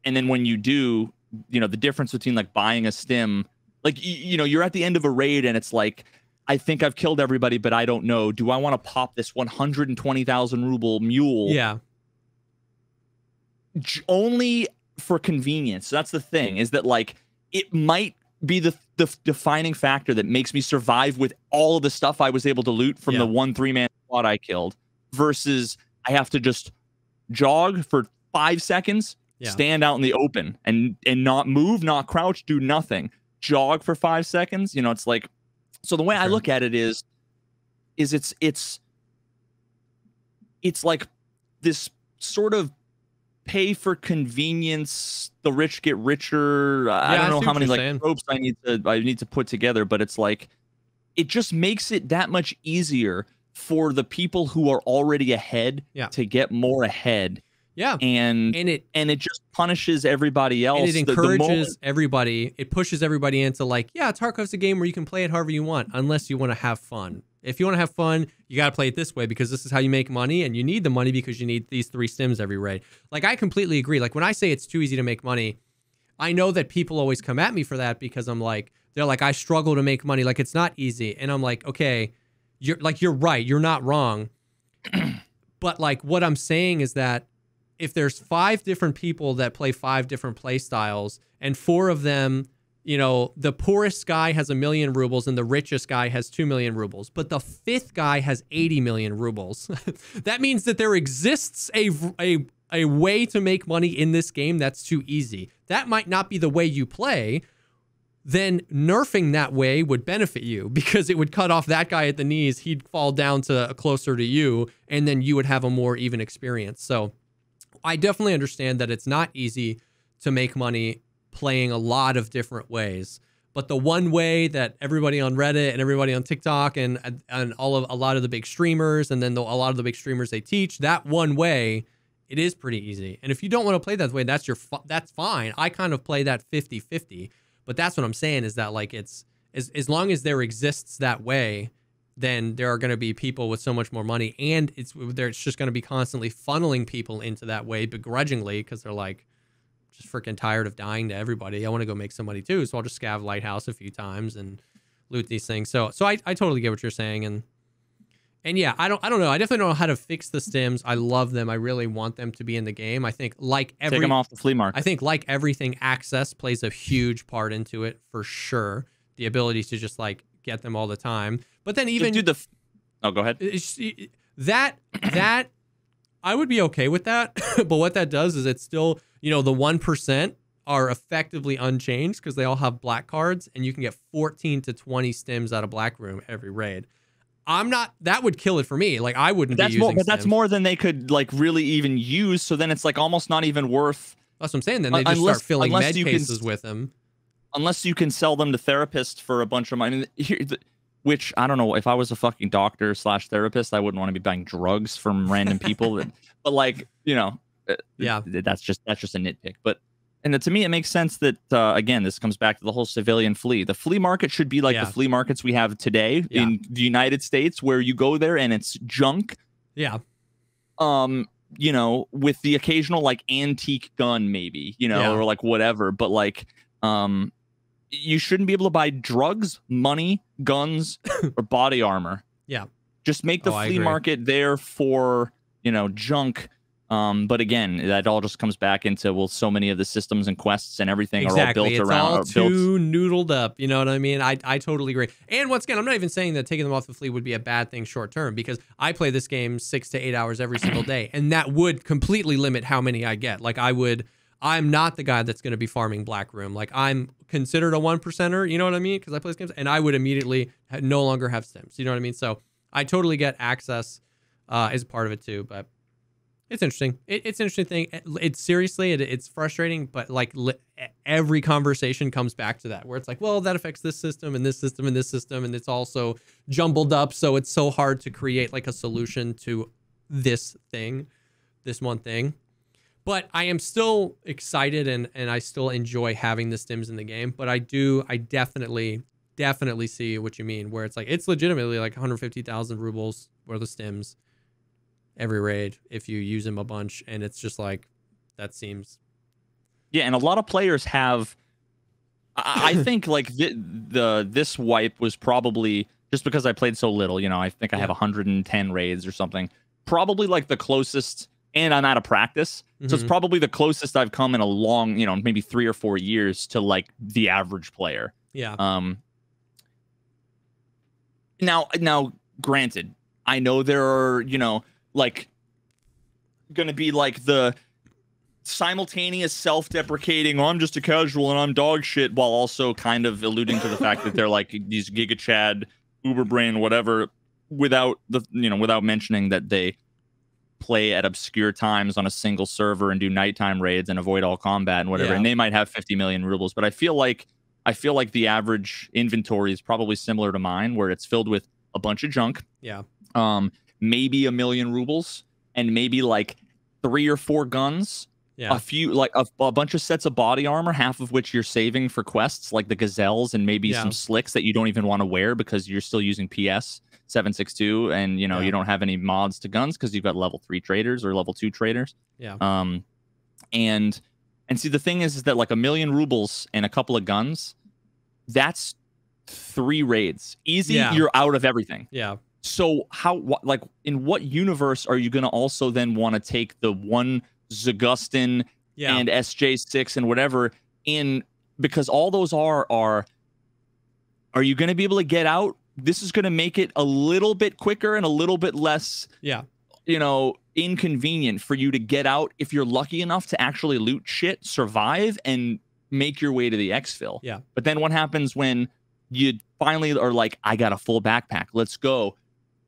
then when you do, you know, the difference between like buying a stim, like, you know, you're at the end of a raid and it's like, I think I've killed everybody, but I don't know. Do I want to pop this 120,000 ruble mule? Yeah. Only for convenience. That's the thing, is that like it might be the defining factor that makes me survive with all of the stuff I was able to loot from the 3-man squad I killed, versus I have to just jog for 5 seconds, stand out in the open and not move, not crouch, do nothing, jog for 5 seconds. You know, it's like, so the way I look at it is it's like this sort of pay for convenience, the rich get richer. I don't know how many like tropes I need to put together, but it's like, it just makes it that much easier for the people who are already ahead to get more ahead. Yeah. And it just punishes everybody else. And it encourages everybody. It pushes everybody into like, Tarkov's a game where you can play it however you want, unless you want to have fun. If you want to have fun, you got to play it this way, because this is how you make money, and you need the money because you need these 3 stims every raid. Like, I completely agree. Like, when I say it's too easy to make money, I know that people always come at me for that, because I'm like, they're like, I struggle to make money. Like, it's not easy. And I'm like, okay, you're right. You're not wrong. But like, what I'm saying is that if there's 5 different people that play 5 different play styles, and 4 of them, you know, the poorest guy has 1 million rubles and the richest guy has 2 million rubles, but the 5th guy has 80 million rubles. That means that there exists a way to make money in this game that's too easy. That might not be the way you play. Then nerfing that way would benefit you, because it would cut off that guy at the knees. He'd fall down to closer to you, and then you would have a more even experience. So I definitely understand that it's not easy to make money playing a lot of different ways, but the one way that everybody on Reddit and everybody on TikTok and a lot of the big streamers, and then a lot of the big streamers they teach, that one way, it is pretty easy. And if you don't want to play that way, that's fine. I kind of play that 50-50, but that's what I'm saying, is that like, it's as long as there exists that way, then there are going to be people with so much more money, and it's just going to be constantly funneling people into that way begrudgingly, because they're like, just freaking tired of dying to everybody. I want to go make some money too, so I'll just scav Lighthouse a few times and loot these things. So I totally get what you're saying, and yeah, I don't know. I definitely don't know how to fix the stims. I love them. I really want them to be in the game. I think take them off the flea market. I think like everything, access plays a huge part into it for sure. the ability to just like get them all the time. But then even oh, go ahead. That I would be okay with that. But what that does is it's still, you know, the 1% are effectively unchanged because they all have black cards, and you can get 14 to 20 stims out of black room every raid. That would kill it for me. Like I wouldn't be using but that's more than they could like really even use. So then it's like almost not even worth. That's what I'm saying. Then they just start filling med cases with them. Unless you can sell them to therapists for a bunch of money. Which I don't know, if I was a fucking doctor / therapist, I wouldn't want to be buying drugs from random people. But like, you know, yeah, that's just a nitpick. But and to me, it makes sense that again, this comes back to the whole civilian flea. The flea market should be like the flea markets we have today in the United States, where you go there and it's junk. Yeah. You know, with the occasional like antique gun, maybe, you know, or like whatever. But like, you shouldn't be able to buy drugs, money, guns, or body armor. Yeah. Just make the flea market there for, you know, junk. But again, that all just comes back into, well, so many of the systems and quests and everything are all built around. It's all too noodled up. You know what I mean? I totally agree. And once again, I'm not even saying that taking them off the fleet would be a bad thing short term, because I play this game 6 to 8 hours every single day, and that would completely limit how many I get. Like I'm not the guy that's going to be farming black room. Like I'm considered a 1%er, you know what I mean? Because I play these games, and I would immediately no longer have stims. You know what I mean? So I totally get access as part of it too, but it's interesting. It's an interesting thing. It's seriously, it's frustrating, but like every conversation comes back to that, where it's like, well, that affects this system and this system and this system, and it's also jumbled up. So it's so hard to create like a solution to this thing, this one thing. But I am still excited, and I still enjoy having the stims in the game. But I definitely see what you mean, where it's like, it's legitimately like 150,000 rubles worth of stims every raid if you use them a bunch, and it's just like, that seems. Yeah, and a lot of players have. I think like this wipe was probably, just because I played so little, you know, I think I have 110 raids or something, probably like the closest. And I'm out of practice, so it's probably the closest I've come in a long, you know, maybe 3 or 4 years to like the average player. Yeah. Now, granted, I know there are, you know, like going to be like the simultaneous self-deprecating, oh, I'm just a casual and I'm dog shit, while also kind of alluding to the fact that they're like these Giga Chad, Uber Brain, whatever, without mentioning that they play at obscure times on a single server and do nighttime raids and avoid all combat and whatever. And they might have 50 million rubles, but I feel like the average inventory is probably similar to mine, where it's filled with a bunch of junk. Yeah. Maybe 1 million rubles, and maybe like 3 or 4 guns. Yeah. A few, like a bunch of sets of body armor, half of which you're saving for quests like the Gazelles, and maybe some slicks that you don't even want to wear because you're still using PS 762, and you know you don't have any mods to guns because you've got level 3 traders or level 2 traders. Yeah. And see, the thing is that like 1 million rubles and a couple of guns, that's 3 raids. Easy, you're out of everything. Yeah. So like in what universe are you going to also then want to take the one Zagustin and SJ6 and whatever in, because all those are you going to be able to get out? This is going to make it a little bit quicker and a little bit less, you know, inconvenient for you to get out if you're lucky enough to actually loot shit, survive, and make your way to the exfil. Yeah. But then what happens when you finally are like, I got a full backpack, let's go.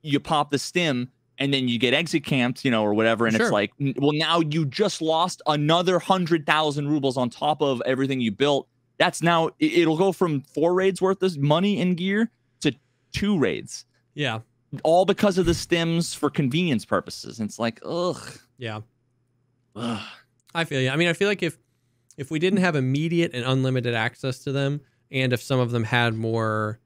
You pop the stim, and then you get exit camped, you know, or whatever, and it's like, well, now you just lost another 100,000 rubles on top of everything you built. That's now, it'll go from 4 raids worth of money and gear to 2 raids. Yeah. All because of the stims for convenience purposes. And it's like, ugh. Yeah. Ugh. I feel you. I mean, I feel like if we didn't have immediate and unlimited access to them, and if some of them had more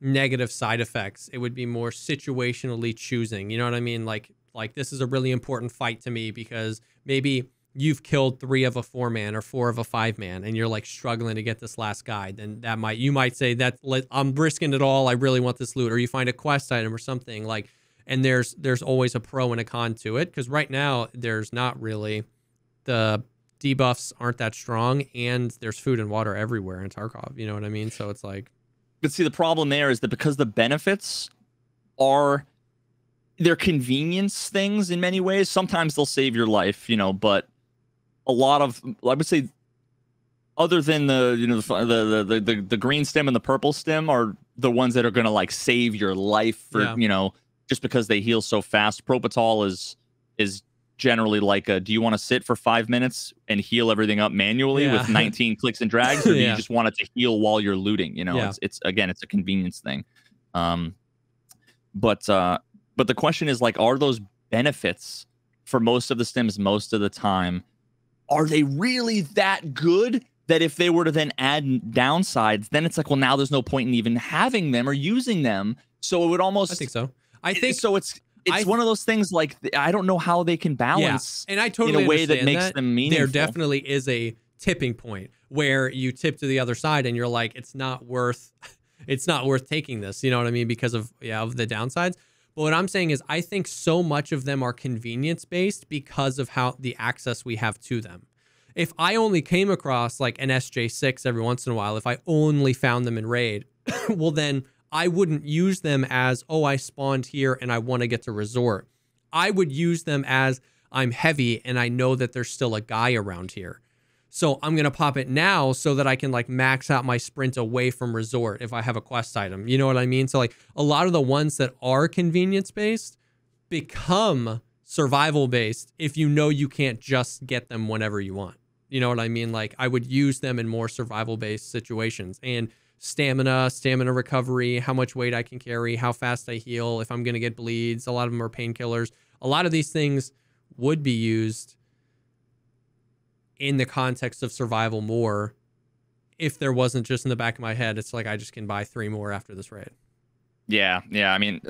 negative side effects, it would be more situationally choosing. You know what I mean? Like this is a really important fight to me because maybe you've killed 3 of a 4-man or 4 of a 5-man, and you're like struggling to get this last guy. Then you might say that I'm risking it all. I really want this loot. Or you find a quest item or something like, and there's always a pro and a con to it. Cause right now there's not really the debuffs aren't that strong, and there's food and water everywhere in Tarkov. You know what I mean? So it's like, but see, the problem there is that because the benefits are they're convenience things in many ways. Sometimes they'll save your life, you know, but a lot of, I would say, other than the, you know, the green stem and the purple stem are the ones that are going to like save your life for, you know, just because they heal so fast. Propital is generally like a, do you want to sit for 5 minutes and heal everything up manually with 19 clicks and drags, or do you just want it to heal while you're looting? You know, it's again, it's a convenience thing. But the question is, like, are those benefits for most of the stims most of the time, are they really that good that if they were to then add downsides, then it's like, well, now there's no point in even having them or using them. So it would almost, I think so. I think so. It's one of those things, like, I don't know how they can balance and I totally in a way that understand makes them meaningful. There definitely is a tipping point where you tip to the other side and you're like, it's not worth taking this. You know what I mean? Because of the downsides. But what I'm saying is, I think so much of them are convenience based because of how the access we have to them. If I only came across like an SJ6 every once in a while, if I only found them in raid, well, then I wouldn't use them as, oh, I spawned here and I want to get to resort. I would use them as, I'm heavy and I know that there's still a guy around here. So I'm going to pop it now so that I can like max out my sprint away from resort if I have a quest item. You know what I mean? So like a lot of the ones that are convenience based become survival based if you know you can't just get them whenever you want. You know what I mean? Like, I would use them in more survival based situations, and stamina recovery, how much weight I can carry, how fast I heal, if I'm going to get bleeds. A lot of them are painkillers. A lot of these things would be used in the context of survival more if there wasn't just in the back of my head, it's like, I just can buy 3 more after this raid. Yeah. I mean,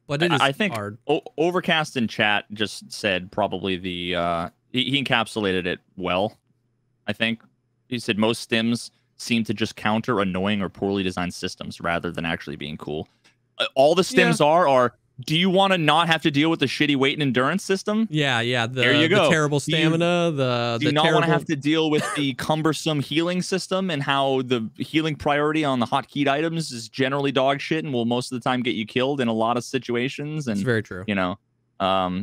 but it is I think hard. Overcast in chat just said probably the he encapsulated it well. I think he said most stims seem to just counter annoying or poorly designed systems rather than actually being cool. All the stims are, do you want to not have to deal with the shitty weight and endurance system? Yeah. There you go. The terrible stamina. Do you not want to have to deal with the cumbersome healing system and how the healing priority on the hotkeyed items is generally dog shit and will most of the time get you killed in a lot of situations? And it's very true. You know,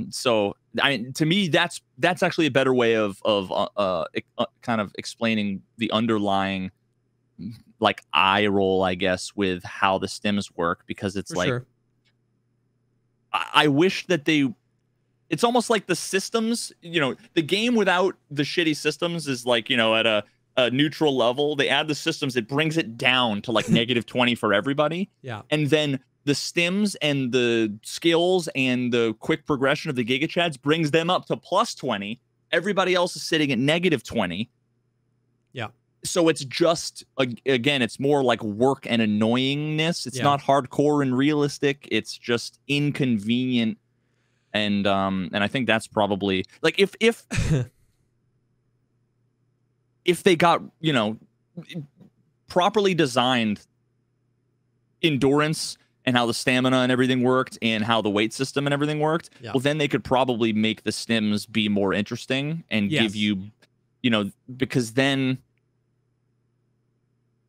so I mean, to me, that's actually a better way of kind of explaining the underlying like eye roll, I guess, with how the stims work, because it's I wish that it's almost like the systems, you know, the game without the shitty systems is like, you know, at a neutral level. They add the systems, it brings it down to like -20 for everybody. Yeah. And then the stims and the skills and the quick progression of the Giga Chads brings them up to +20. Everybody else is sitting at -20. Yeah. So it's just, again, it's more like work and annoyingness. It's not hardcore and realistic. It's just inconvenient. And I think that's probably like if if they got, you know, properly designed endurance and how the stamina and everything worked and how the weight system and everything worked, well, then they could probably make the stims be more interesting and give you, you know, because then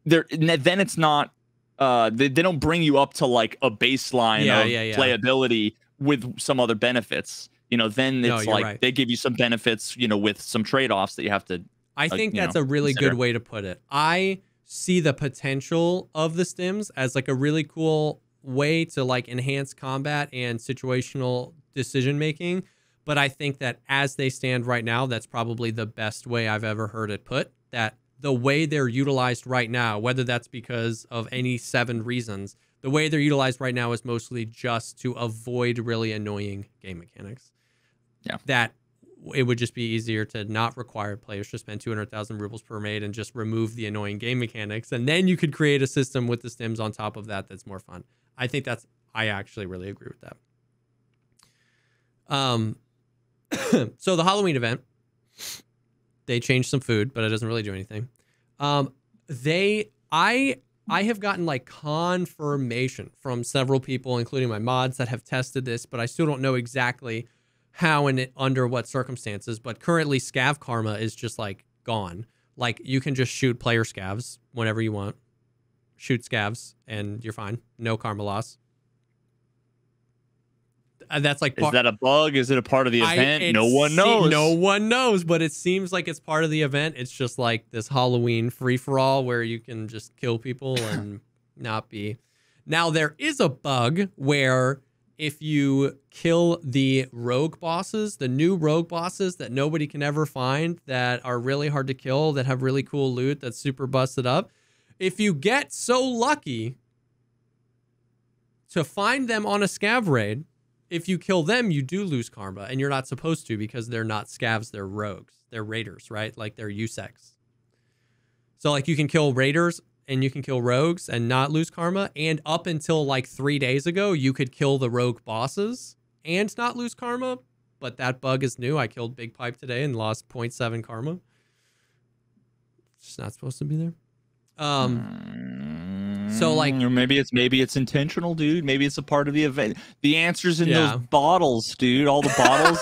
it's not they don't bring you up to like a baseline of playability with some other benefits. You know, then it's like they give you some benefits, you know, with some trade-offs that you have to I think that's a really good way to put it. I see the potential of the stims as like a really cool way to like enhance combat and situational decision making, but I think that as they stand right now, that's probably the best way I've ever heard it put, that the way they're utilized right now, whether that's because of any 7 reasons, the way they're utilized right now is mostly just to avoid really annoying game mechanics. Yeah. That it would just be easier to not require players to spend 200,000 rubles per raid and just remove the annoying game mechanics. And then you could create a system with the stims on top of that that's more fun. I think I actually really agree with that. So the Halloween event, they changed some food, but it doesn't really do anything. I have gotten like confirmation from several people, including my mods, that have tested this, but I still don't know exactly. how and under what circumstances, but currently scav karma is just like gone. Like you can just shoot player scavs whenever you want. Shoot scavs and you're fine. No karma loss. That's like is that a bug? Is it a part of the event? No one knows. No one knows, but it seems like it's part of the event. It's just like this Halloween free-for-all where you can just kill people and not be. Now there is a bug where if you kill the rogue bosses, the new rogue bosses that nobody can ever find, that are really hard to kill, that have really cool loot, that's super busted up, if you get so lucky to find them on a scav raid, if you kill them, you do lose karma, and you're not supposed to because they're not scavs, they're rogues. They're raiders, right? Like they're USECs. So like you can kill raiders and you can kill rogues and not lose karma. And up until like 3 days ago, you could kill the rogue bosses and not lose karma. But that bug is new. I killed Big Pipe today and lost 0.7 karma. It's just not supposed to be there. So like, or maybe it's intentional, dude. Maybe it's a part of the event. The answer's in those bottles, dude. All the bottles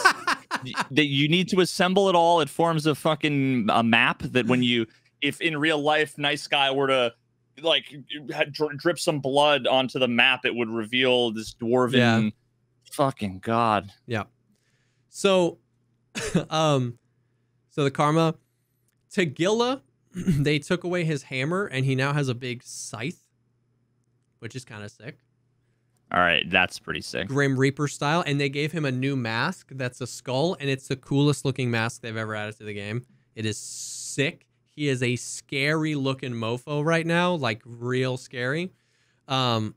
that you need to assemble it all. It forms a fucking map that when you, if in real life, Nice Guy were to like drip some blood onto the map, it would reveal this dwarven fucking god. Yeah. So, so the karma, Tagilla, they took away his hammer and he now has a big scythe, which is kind of sick. All right, that's pretty sick. Grim Reaper style. And they gave him a new mask that's a skull, and it's the coolest looking mask they've ever added to the game. It is sick. He is a scary looking mofo right now, like real scary. So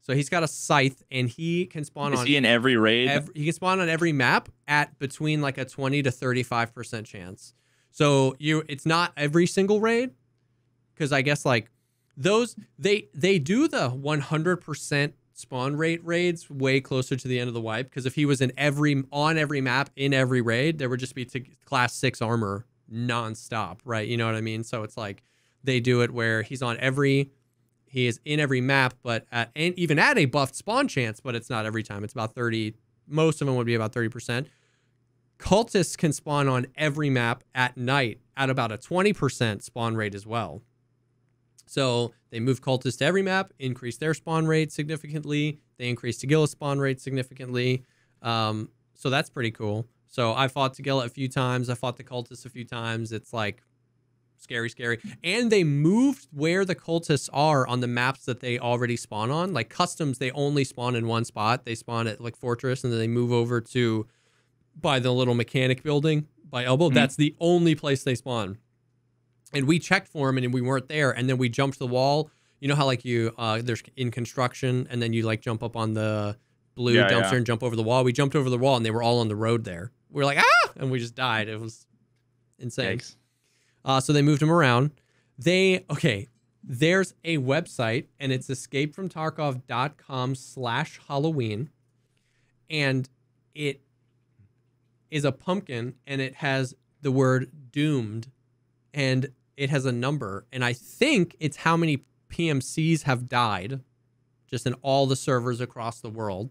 he's got a scythe, and he can spawn on... Is he in every raid? He can spawn on every map at between like a 20 to 35% chance. So it's not every single raid, because I guess like those they do the 100% spawn rate raids way closer to the end of the wipe. Because if he was on every map in every raid, there would just be class 6 armor nonstop, right? You know what I mean? So it's like they do it where he is in every map, but even at a buffed spawn chance, but it's not every time. It's about 30. Most of them would be about 30%. Cultists can spawn on every map at night at about a 20% spawn rate as well. So they move cultists to every map, increase their spawn rate significantly. They increase Tagilla's spawn rate significantly. So that's pretty cool. So I fought Tagilla a few times. I fought the cultists a few times. It's like scary, scary. And they moved where the cultists are on the maps that they already spawn on. Like customs, they only spawn in one spot. They spawn at like Fortress, and then they move over to by the little mechanic building by Elbow. Mm-hmm. That's the only place they spawn. And we checked for them and we weren't there. And then we jumped the wall. You know how like there's in construction and then you like jump up on the blue dumpster and jump over the wall. We jumped over the wall and they were all on the road there. We were like, ah! And we just died. It was insane. So they moved them around. There's a website and it's escapefromtarkov.com/Halloween. And it is a pumpkin and it has the word doomed and it has a number. And I think it's how many PMCs have died just in all the servers across the world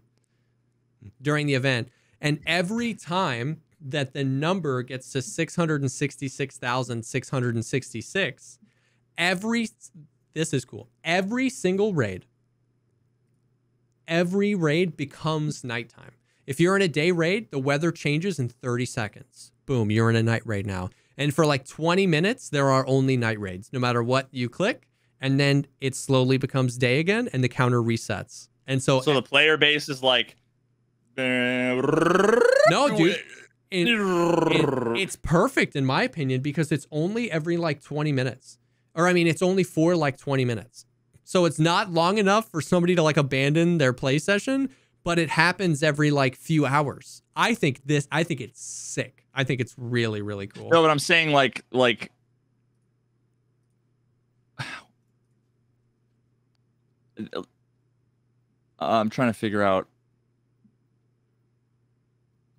during the event. And every time that the number gets to 666,666, this is cool. Every single raid, becomes nighttime. If you're in a day raid, the weather changes in 30 seconds. Boom, you're in a night raid now. And for like 20 minutes, there are only night raids, no matter what you click. And then it slowly becomes day again, and the counter resets. And so the player base is like... No, dude. It's perfect, in my opinion, because it's only every like 20 minutes. Or, I meit's only for like 20 minutes. So it's not long enough for somebody to like abandon their play session, but it happens every like few hours. I think it's sick. I think it's really, really cool. No, but I'm saying like I'm trying to figure out.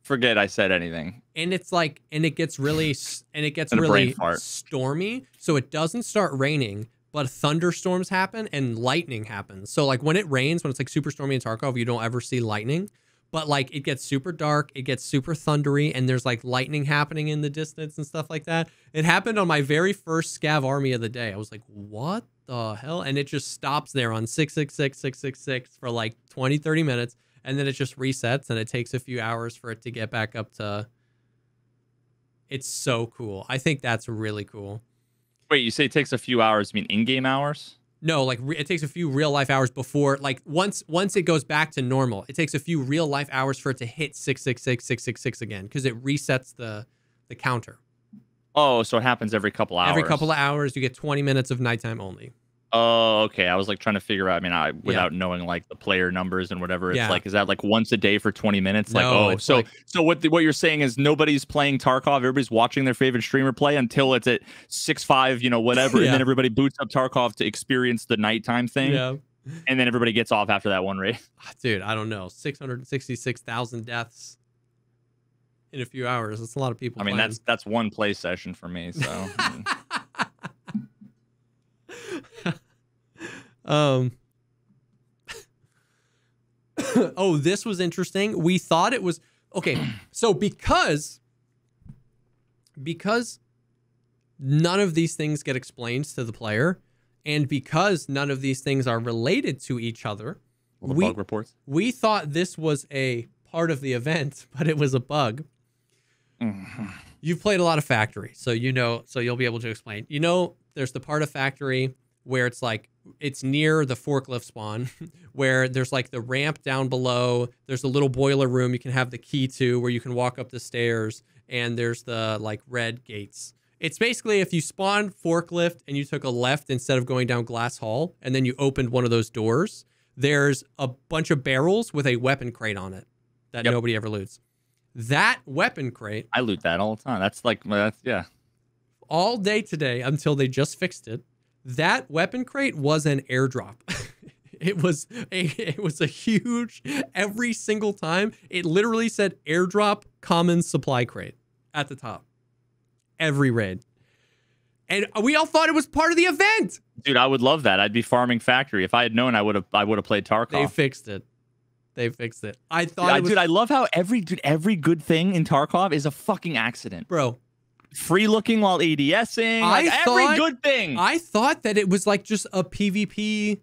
Forget I said anything. And it's like, and it gets really stormy. So it doesn't start raining, but thunderstorms happen and lightning happens. So like when it rains, when it's like super stormy in Tarkov, you don't ever see lightning. but like it gets super dark, it gets super thundery, and there's like lightning happening in the distance and stuff like that. It happened on my very first scav army of the day. I was like, what the hell? And it just stops there on 666, 666 for like 20, 30 minutes. And then it just resets, and it takes a few hours for it to get back up to. It's so cool. I think that's really cool. Wait, you say it takes a few hours? You mean in-game hours? No, like it takes a few real life hours before, like once it goes back to normal, it takes a few real life hours for it to hit 666, 666 again, because it resets the counter. Oh, so it happens every couple hours. Every couple of hours, you get 20 minutes of nighttime only. Oh, okay. I was like trying to figure out. I mean, without knowing like the player numbers and whatever, it's like, is that like once a day for 20 minutes? Like, no, oh, so like, so what you're saying is nobody's playing Tarkov. Everybody's watching their favorite streamer play until it's at 6-5, you know, whatever, and then everybody boots up Tarkov to experience the nighttime thing. Yeah. And then everybody gets off after that one raid. Dude, I don't know. 666,000 deaths in a few hours. That's a lot of people. I mean, playing. that's one play session for me. So. Oh, this was interesting. We thought it was okay. So because none of these things get explained to the player, and because none of these things are related to each other, bug reports. We thought this was a part of the event, but it was a bug. You've played a lot of Factory, so you know, so you'll be able to explain. You know, there's the part of Factory where it's like, it's near the forklift spawn, where there's like the ramp down below. There's a little boiler room you can have the key to where you can walk up the stairs, and there's the like red gates. It's basically if you spawned forklift and you took a left instead of going down Glass Hall, and then you opened one of those doors, there's a bunch of barrels with a weapon crate on it that nobody ever loots. That weapon crate. I loot that all the time. That's like, yeah. All day today until they just fixed it. That weapon crate was an airdrop. It was a huge, every single time. It literally said airdrop common supply crate at the top. Every raid. And we all thought it was part of the event. Dude, I would love that. I'd be farming Factory. If I had known, I would have played Tarkov. They fixed it. I thought dude, I love how every good thing in Tarkov is a fucking accident. Bro. Free looking while ADSing. Like every good thing. I thought that it was like just a PvP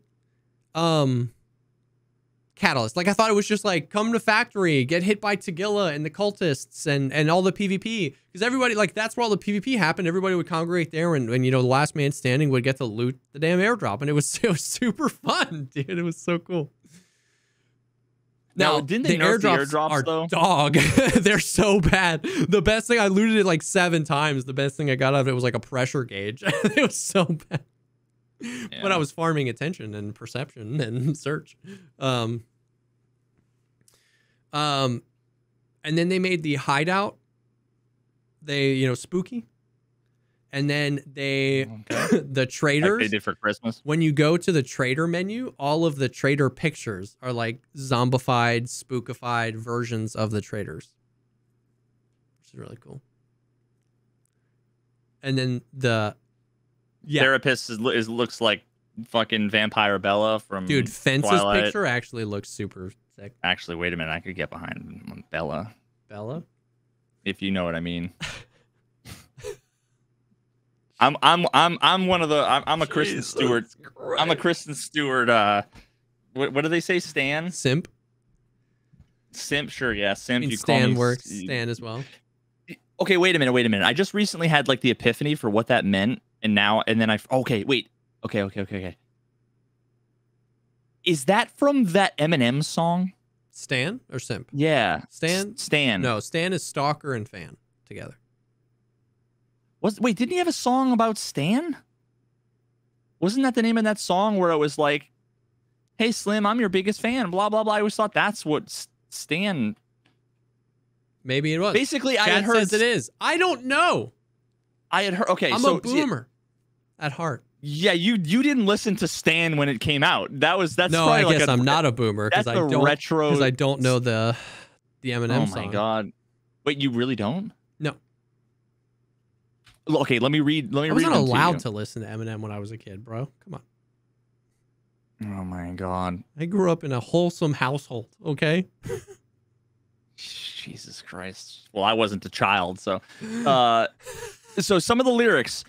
catalyst. Like I thought it was just like come to Factory, get hit by Tagilla and the cultists and all the PvP. Because everybody, like that's where all the PvP happened. Everybody would congregate there and you know, the last man standing would get to loot the damn airdrop. And it was super fun, dude. It was so cool. Now, didn't they nerf the airdrops are though? Dog. They're so bad. The best thing, I looted it like 7 times. The best thing I got out of it was like a pressure gauge. It was so bad. Yeah. But I was farming attention and perception and search. And then they made the hideout. They, you know, spooky. And then they, the traders. Like they did for Christmas. When you go to the trader menu, all of the trader pictures are like zombified, spookified versions of the traders. Which is really cool. And then the therapist looks like fucking Vampire Bella from Dude, Fence's Twilight. Picture actually looks super sick. Actually, wait a minute. I could get behind Bella. Bella? If you know what I mean. I'm one of the I'm a Kristen Stewart. Christ. I'm a Kristen Stewart. What do they say? Stan? Simp. Simp, sure, yeah. Simp. I mean, you Stan call me works. Stan as well. Okay, wait a minute. I just recently had like the epiphany for what that meant, and then I. Okay, wait. Okay. Is that from that Eminem song? Stan or Simp? Yeah. Stan. No, Stan is Stalker and Fan together. Wait, didn't he have a song about Stan? Wasn't that the name of that song where it was like, hey, Slim, I'm your biggest fan, blah, blah, blah. I always thought that's what Stan... Maybe it was. Basically, Chad I had heard... says it is. I don't know. I had heard... Okay, I'm a boomer at heart. Yeah, you didn't listen to Stan when it came out. That's no, I guess I'm not a boomer because I don't know the Eminem song. Oh my god! Wait, you really don't? No. Okay, let me read. I wasn't allowed to listen to Eminem when I was a kid, bro. Come on. Oh my god! I grew up in a wholesome household. Okay. Jesus Christ. Well, I wasn't a child, so so some of the lyrics.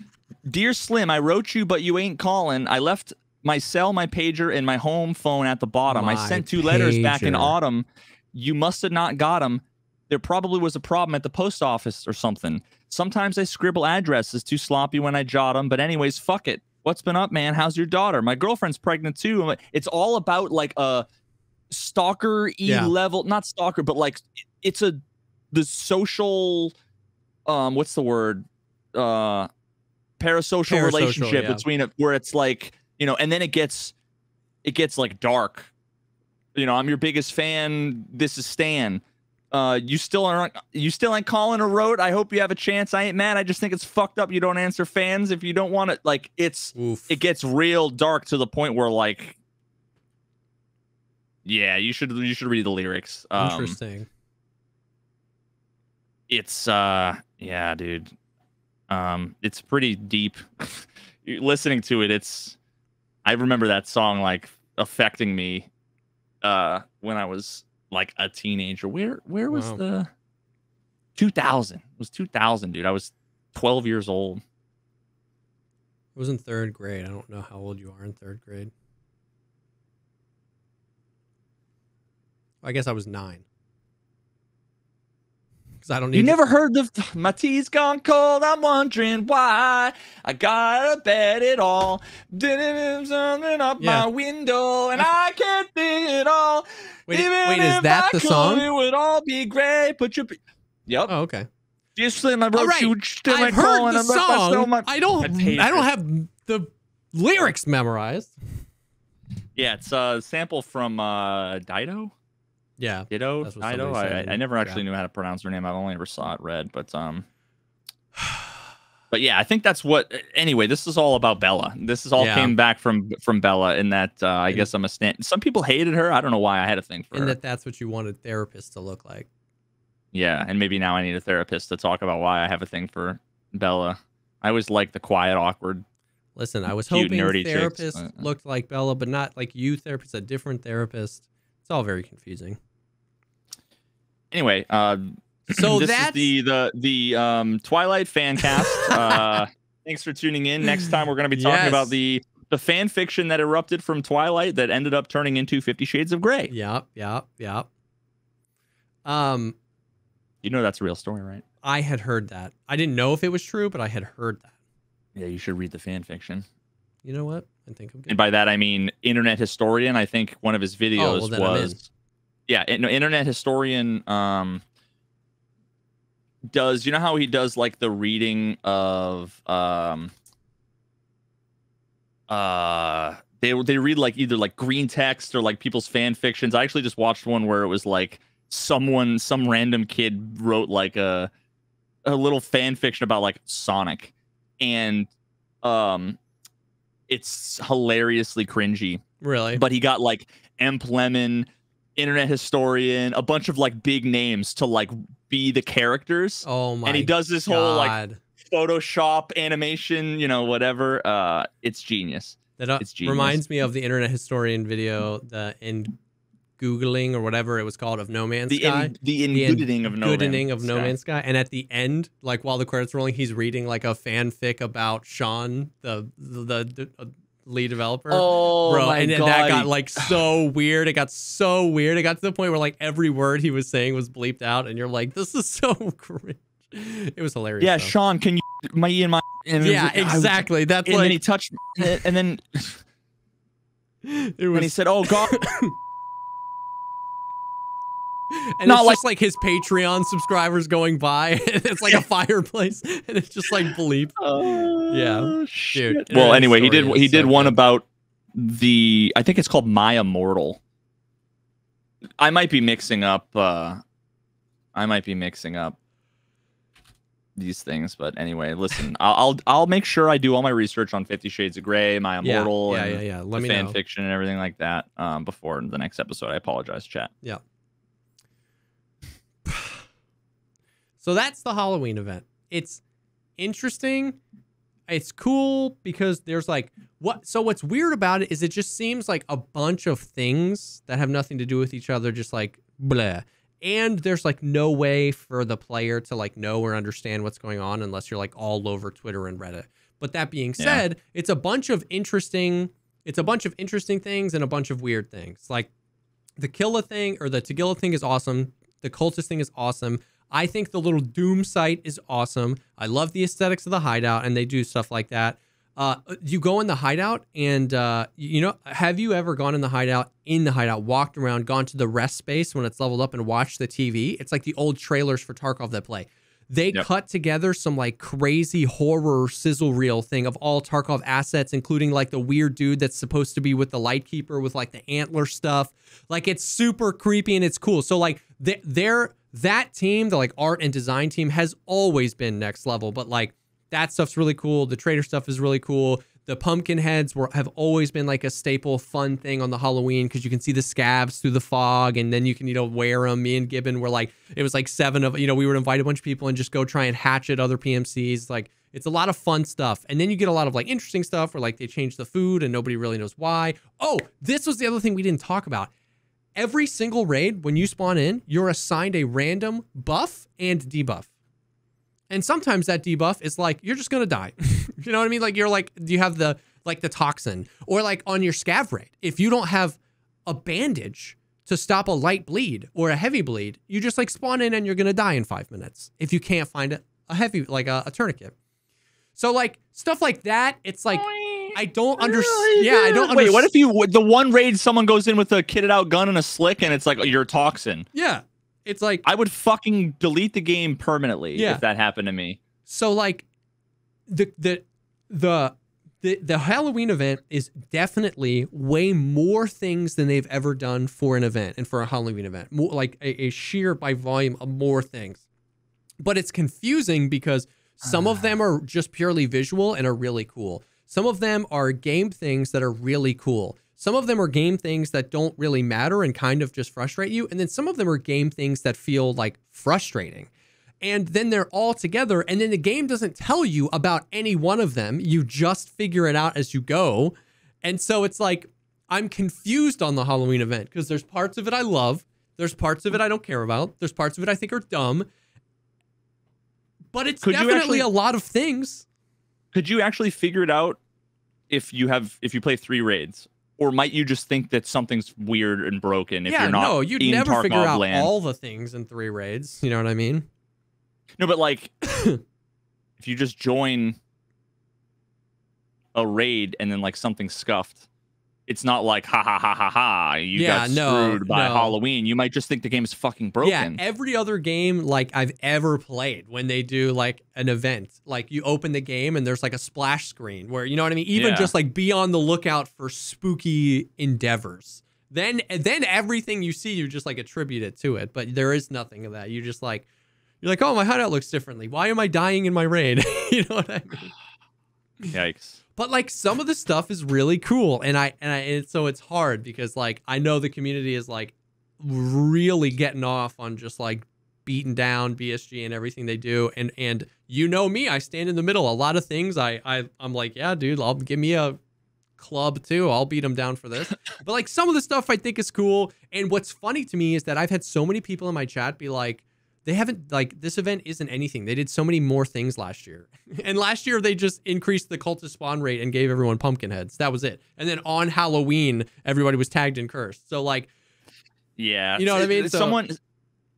Dear Slim, I wrote you, but you ain't calling. I left my cell, my pager, and my home phone at the bottom. I sent 2 letters back in autumn. You must have not got them. There probably was a problem at the post office or something. Sometimes I scribble addresses too sloppy when I jot them. But anyways, fuck it. What's been up, man? How's your daughter? My girlfriend's pregnant too. It's all about like a stalker-y level. Not stalker, but like it's the social, what's the word? Parasocial relationship between it, where it's like, you know, and then it gets like dark. You know, I'm your biggest fan. This is Stan. You still ain't calling or wrote. I hope you have a chance. I ain't mad. I just think it's fucked up. You don't answer fans if you don't want it. Like it gets real dark to the point where like, yeah, you should read the lyrics. Interesting. It's yeah, dude. It's pretty deep. Listening to it, I remember that song like affecting me when I was like a teenager. Where was the 2000? It was 2000, dude. I was 12 years old. I was in 3rd grade. I don't know how old you are in 3rd grade. I guess I was 9. I don't need. You never heard the my tea's gone cold. I'm wondering why. I gotta bet it all. Didn't something up my window, and I can't think it all. Wait, is that the song? It would all be great. Put your. Yep. Oh, okay. Just Slim, I wrote you. I've heard the song. I don't have the lyrics memorized. Yeah, it's a sample from Dido. Yeah, Dido. I never actually knew how to pronounce her name. I only ever saw it read, but yeah, I think that's what. Anyway, this is all about Bella. This is all came back from Bella, in that I guess I'm a stand. Some people hated her. I don't know why I had a thing for her. And that's what you wanted therapists to look like. Yeah, and maybe now I need a therapist to talk about why I have a thing for Bella. I always like the quiet, awkward. Listen, I was hoping therapists looked like Bella, but not like you therapists, a different therapist. It's all very confusing. Anyway, so this that's is the Twilight fan cast. Thanks for tuning in. Next time we're going to be talking about the fan fiction that erupted from Twilight that ended up turning into 50 Shades of Grey. Yep. You know that's a real story, right? I had heard that. I didn't know if it was true, but I had heard that. Yeah, you should read the fan fiction. You know what? I think I'm good. And by that I mean Internet Historian. I think one of his videos was. Yeah, Internet Historian does, you know how he does like the reading of they read like either like green text or like people's fan fictions. I actually just watched one where it was like some random kid wrote like a little fan fiction about like Sonic, and it's hilariously cringy. Really? But he got like Emp Lemon, Internet Historian, a bunch of like big names to like be the characters. Oh my! And he does this whole like Photoshop animation, you know, whatever. It's genius. It's genius. Reminds me of the Internet Historian video, the Googling or whatever it was called, of No Man's Sky. The Ingoodening of No Man's Sky. And at the end, like while the credits rolling, he's reading like a fanfic about Sean, the lead developer. Oh, bro, my God. That got like so weird. It got so weird. It got to the point where like every word he was saying was bleeped out, and you're like, this is so cringe. It was hilarious. Yeah, though. Sean, can you yeah, exactly. That's and like, then he touched, and then it was, and he said, "Oh God." And it's just like his Patreon subscribers going by, and it's like a fireplace, and it's just like bleep. Yeah, shit. Dude, well, anyway, he did one about I think it's called My Immortal. I might be mixing up these things, but anyway, listen, I'll make sure I do all my research on 50 Shades of Grey, My Immortal, and Let me fan know. fiction and everything like that before the next episode. I apologize, chat. Yeah. So that's the Halloween event. It's interesting. It's cool because there's like what's weird about it is it just seems like a bunch of things that have nothing to do with each other, just like blah. And there's like no way for the player to like know or understand what's going on unless you're like all over Twitter and Reddit. But that being said, it's a bunch of interesting things and a bunch of weird things. Like the Killa thing or the Tagilla thing is awesome. The Cultist thing is awesome. I think the little Doom site is awesome. I love the aesthetics of the hideout, and they do stuff like that. You go in the hideout, and have you ever gone in the hideout, walked around, gone to the rest space when it's leveled up and watched the TV? It's like the old trailers for Tarkov that play. They cut together some like crazy horror sizzle reel thing of all Tarkov assets, including like the weird dude that's supposed to be with the Lightkeeper with like the antler stuff. Like it's super creepy and it's cool. So like that team, the like art and design team, has always been next level. But like that stuff's really cool. The trader stuff is really cool. The pumpkin heads have always been like a staple fun thing on the Halloween because you can see the scabs through the fog and then you can, wear them. Me and Gibbon were like, it was like 7 of, we would invite a bunch of people and just go try and hatchet other PMCs. Like it's a lot of fun stuff. And then you get a lot of like interesting stuff where like they change the food and nobody really knows why. Oh, this was the other thing we didn't talk about. Every single raid, when you spawn in, you're assigned a random buff and debuff. And sometimes that debuff is like, you're just going to die. You know what I mean? Like you're like, you have the toxin or like on your scav raid. If you don't have a bandage to stop a light bleed or a heavy bleed, you just like spawn in and you're going to die in 5 minutes. If you can't find a heavy, like a tourniquet. So like stuff like that, it's like, I don't understand. Yeah, I don't understand. Wait, what if the one raid someone goes in with a kitted out gun and a slick and it's like, you're toxin? Yeah. It's like, I would fucking delete the game permanently if that happened to me. So like the Halloween event is definitely way more things than they've ever done for an event and for a Halloween event. More like a sheer by volume of more things. But it's confusing because some of them are just purely visual and are really cool. Some of them are game things that are really cool. Some of them are game things that don't really matter and kind of just frustrate you. And then some of them are game things that feel like frustrating. And then they're all together. And then the game doesn't tell you about any one of them. You just figure it out as you go. And so it's like, I'm confused on the Halloween event because there's parts of it I love. There's parts of it I don't care about. There's parts of it I think are dumb. But it's definitely a lot of things. Could you actually figure it out if you play 3 raids? Or might you just think that something's weird and broken if you're not no, you'd in never Tarkov figure out land? all the things in 3 raids. You know what I mean? No, but like, if you just join a raid and then like something's scuffed, it's not like ha ha ha ha ha. You got screwed by Halloween. You might just think the game is fucking broken. Yeah, every other game like I've ever played, when they do like an event, like you open the game and there's like a splash screen where, you know what I mean? Even just like be on the lookout for spooky endeavors. Then everything you see, you just like attribute it to it. But there is nothing of that. You just like, you're like, oh, my hideout looks differently. Why am I dying in my raid? You know what I mean? Yikes. But like some of the stuff is really cool, and so it's hard because like I know the community is like really getting off on just like beating down BSG and everything they do, and you know me, I stand in the middle. A lot of things I'm like, yeah, dude, give me a club too. I'll beat them down for this. But like some of the stuff I think is cool, and what's funny to me is that I've had so many people in my chat be like, they haven't, like, this event isn't anything. They did so many more things last year. And last year, they just increased the cultist spawn rate and gave everyone pumpkin heads. That was it. And then on Halloween, everybody was tagged and cursed. So, like, yeah. You know what I mean? So,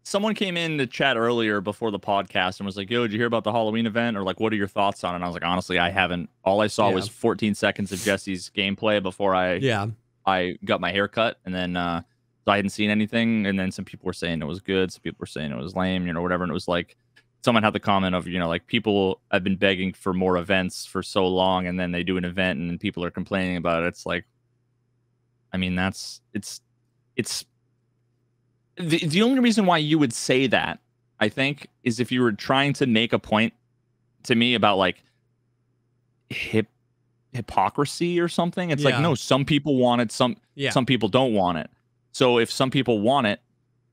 someone came in the chat earlier before the podcast and was like, yo, did you hear about the Halloween event? Or, like, what are your thoughts on it? And I was like, honestly, I haven't. All I saw was 14 seconds of Jesse's gameplay before I got my hair cut. And then, I hadn't seen anything, and then some people were saying it was good, some people were saying it was lame, whatever. And it was like, someone had the comment of, like, people have been begging for more events for so long, and then they do an event and then people are complaining about it. It's like, I mean, it's the only reason why you would say that, I think, is if you were trying to make a point to me about like hypocrisy or something. It's like, no, some people want it, some people don't want it. So if some people want it,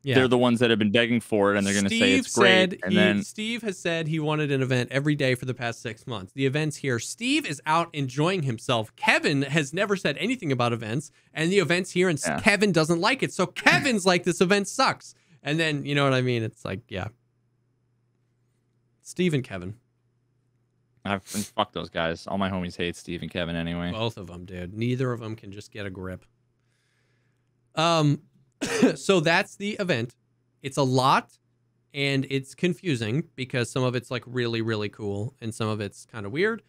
they're the ones that have been begging for it, and they're going to say it's great. And then Steve has said he wanted an event every day for the past 6 months. The event's here. Steve is out enjoying himself. Kevin has never said anything about events, and the event's here, and Kevin doesn't like it. So Kevin's like, this event sucks. And then, you know what I mean? It's like, yeah. Steve and Kevin. Fuck those guys. All my homies hate Steve and Kevin anyway. Both of them, dude. Neither of them can just get a grip. So that's the event. It's a lot, and it's confusing because some of it's like really, really cool, and some of it's kind of weird.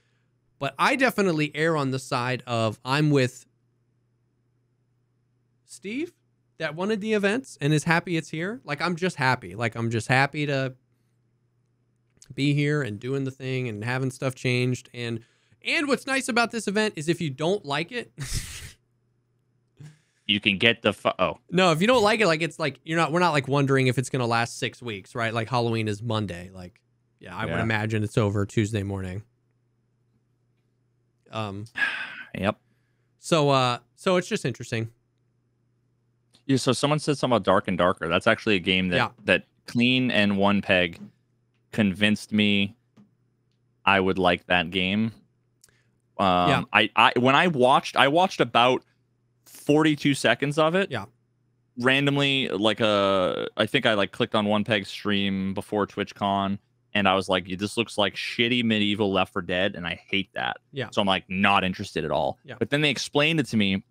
But I definitely err on the side of I'm with Steve that wanted the events and is happy it's here. Like, I'm just happy. Like, I'm just happy to be here and doing the thing and having stuff changed. And what's nice about this event is if you don't like it, you can get the no, if you don't like it, like, it's like we're not like wondering if it's gonna last 6 weeks, right? Like, Halloween is Monday. Like, I would imagine it's over Tuesday morning. Yep. So it's just interesting. Yeah, so someone said something about Dark and Darker. That's actually a game that Clean and One Peg convinced me I would like that game. When I watched about 42 seconds of it. Yeah. Randomly, I think I like clicked on One Peg's stream before TwitchCon, and I was like, this looks like shitty medieval Left 4 Dead, and I hate that. Yeah. So I'm like not interested at all. Yeah. But then they explained it to me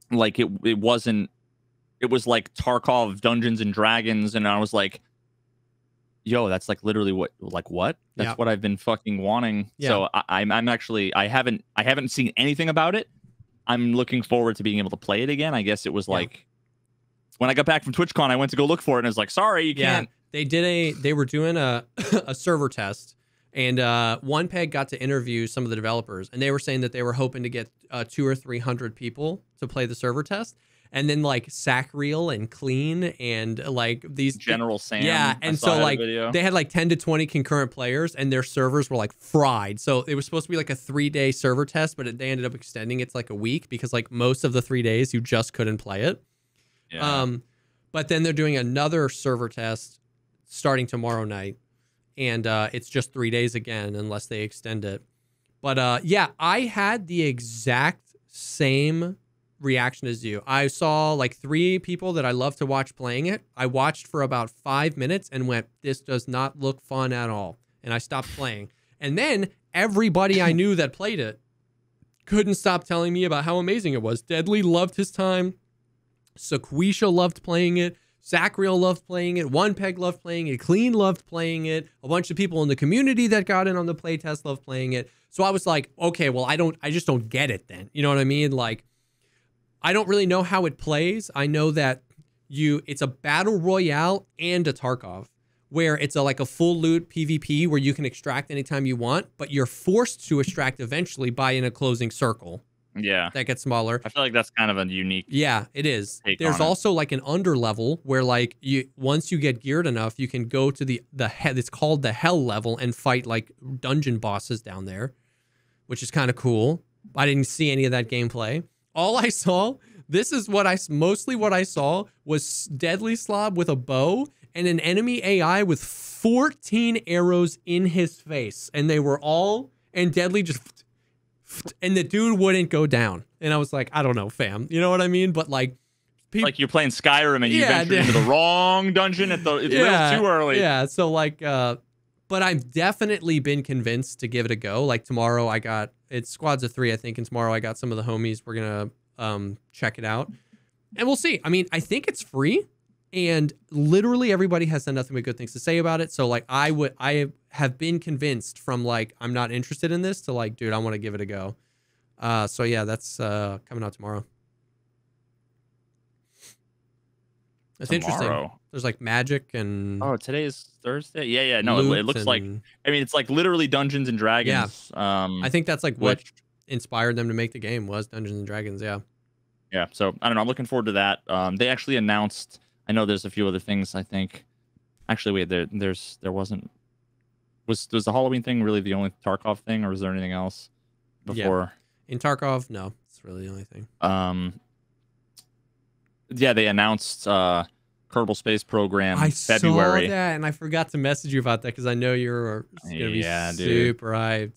like it wasn't. It was like Tarkov Dungeons and Dragons, and I was like, yo, that's like literally what? That's what I've been fucking wanting. Yeah. So I'm actually I haven't seen anything about it. I'm looking forward to being able to play it again. I guess it was like when I got back from TwitchCon, I went to go look for it, and I was like, sorry, you can't. They were doing a server test, and One Peg got to interview some of the developers, and they were saying that they were hoping to get 200 or 300 people to play the server test. And then like Sacriel and Clean and like these General Sam. Yeah. And so like they had like 10 to 20 concurrent players, and their servers were like fried. So it was supposed to be like a 3-day server test, but they ended up extending it to like a week because like most of the 3 days you just couldn't play it. Yeah. But then they're doing another server test starting tomorrow night, and it's just 3 days again unless they extend it. But I had the exact same reaction as you. I saw like 3 people that I love to watch playing it. I watched for about 5 minutes and went, this does not look fun at all. And I stopped playing. And then everybody I knew that played it couldn't stop telling me about how amazing it was. Deadly loved his time. Sequisha loved playing it. Sacriel loved playing it. One Peg loved playing it. Clean loved playing it. A bunch of people in the community that got in on the playtest loved playing it. So I was like, okay, well, I just don't get it then. You know what I mean? Like, I don't really know how it plays. I know that it's a battle royale and a Tarkov, where it's like a full loot PvP where you can extract anytime you want, but you're forced to extract eventually by in a closing circle. Yeah. That gets smaller. I feel like that's kind of a unique. Yeah, it is. There's also like an under level where like once you get geared enough, you can go to the it's called the hell level and fight like dungeon bosses down there, which is kind of cool. I didn't see any of that gameplay. All I saw, mostly what I saw was Deadly Slob with a bow and an enemy AI with 14 arrows in his face. And they were all, and Deadly just, and the dude wouldn't go down. And I was like, I don't know, fam. You know what I mean? But like, like you're playing Skyrim and you ventured into the wrong dungeon it's a little too early. Yeah, so like, but I've definitely been convinced to give it a go. Like tomorrow it's squads of 3, I think, and tomorrow I got some of the homies. We're gonna check it out, and we'll see. I mean, I think it's free, and literally everybody has said nothing but good things to say about it. So like, I have been convinced from like I'm not interested in this to like, dude, I want to give it a go. So yeah, that's coming out tomorrow. It's interesting. There's like magic and today is Thursday. Yeah. No, it looks like. I mean, it's like literally Dungeons and Dragons. Yeah. I think that's like what inspired them to make the game was Dungeons and Dragons. Yeah. Yeah. So I don't know. I'm looking forward to that. They actually announced. I know there's a few other things. I think. Actually, wait. There wasn't. Was the Halloween thing really the only Tarkov thing, or was there anything else before? Yeah. In Tarkov, no, it's really the only thing. Yeah, they announced Kerbal Space Program I February. saw that, and I forgot to message you about that because I know you're gonna be super hyped.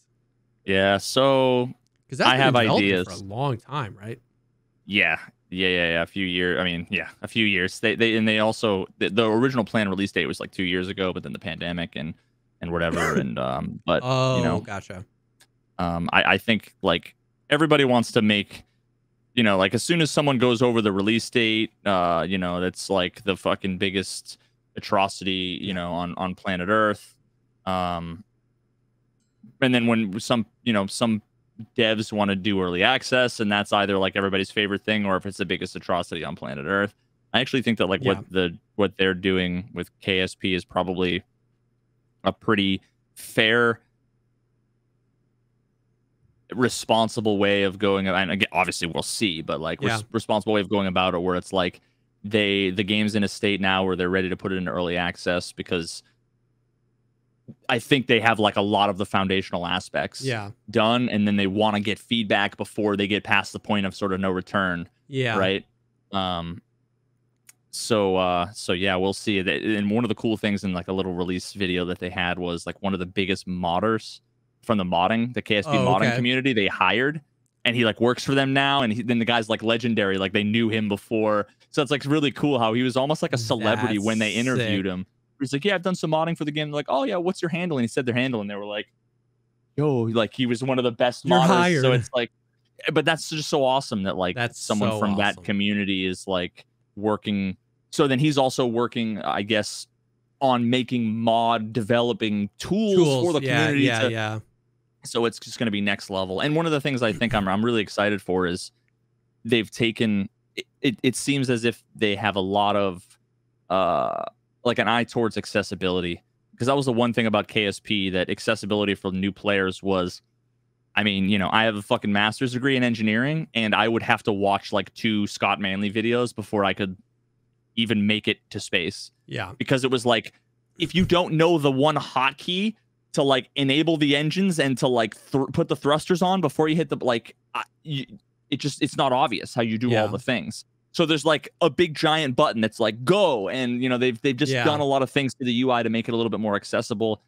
Yeah, so because I have ideas for a long time, right? Yeah, Yeah. A few years. I mean, yeah, a few years. They also the original planned release date was like 2 years ago, but then the pandemic and whatever. And but Oh, gotcha. I think like everybody wants to make, like as soon as someone goes over the release date, that's like the fucking biggest atrocity, on planet Earth. And then when some devs want to do early access, and that's either like everybody's favorite thing, or if it's the biggest atrocity on planet Earth. I actually think that like what they're doing with KSP is probably a pretty fair, responsible way of going. And again, obviously we'll see, but like responsible way of going about it, where it's like the game's in a state now where they're ready to put it into early access, because I think they have like a lot of the foundational aspects done, and then they want to get feedback before they get past the point of sort of no return. Yeah. Right. So yeah, we'll see. And one of the cool things in like a little release video that they had was like one of the biggest modders from the KSP modding community they hired, and he like works for them now, and then the guy's like legendary, like they knew him before. So it's like really cool how he was almost like a celebrity when they interviewed him. He's like, yeah, I've done some modding for the game. They're like, oh yeah, what's your handle? And he said their handle, and they were like, yo, like he was one of the best modders. Hired. So it's like, but that's just so awesome that like someone from that community is like working. So then he's also working, I guess, on making developing tools for the community. Yeah. So it's just going to be next level. And one of the things I think I'm really excited for is they've taken. It seems as if they have a lot of like an eye towards accessibility, because that was the one thing about KSP, that accessibility for new players was, I mean, I have a fucking master's degree in engineering, and I would have to watch like 2 Scott Manley videos before I could even make it to space. Yeah. Because it was like, if you don't know the one hotkey to like enable the engines and to like put the thrusters on before you hit the it's not obvious how you do all the things. So there's like a big giant button that's like go, and they've just done a lot of things to the UI to make it a little bit more accessible.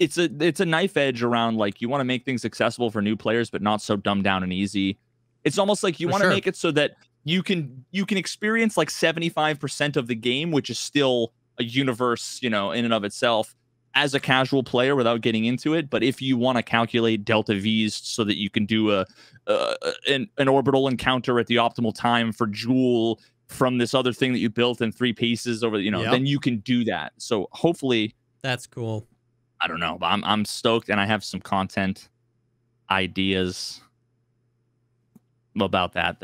It's a knife edge around like you want to make things accessible for new players, but not so dumbed down and easy. It's almost like you want to make it so that you can experience like 75% of the game, which is still a universe, in and of itself, as a casual player without getting into it. But if you want to calculate delta V's so that you can do an orbital encounter at the optimal time for Joule from this other thing that you built in 3 pieces over, then you can do that. So hopefully that's cool. I don't know, but I'm stoked, and I have some content ideas about that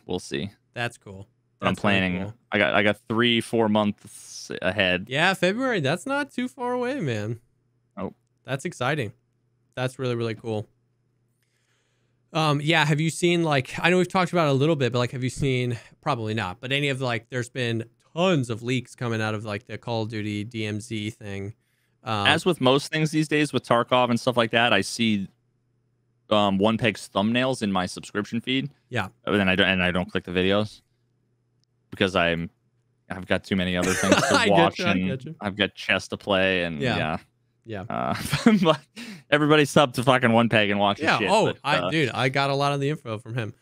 we'll see. That's cool. I'm planning. Cool. I got 3-4 months ahead. Yeah, February. That's not too far away, man. Oh, that's exciting. That's really, really cool. Yeah. Have you seen like, I know we've talked about it a little bit, but like, have you seen, probably not, but any of the, like, there's been tons of leaks coming out of like the Call of Duty DMZ thing. As with most things these days with Tarkov and stuff like that, I see One Peg's thumbnails in my subscription feed. Yeah. And I don't click the videos, because I've got too many other things to watch, and I've got chess to play, and but everybody sub to fucking One Peg and watch his shit. Oh, but, dude, I got a lot of the info from him.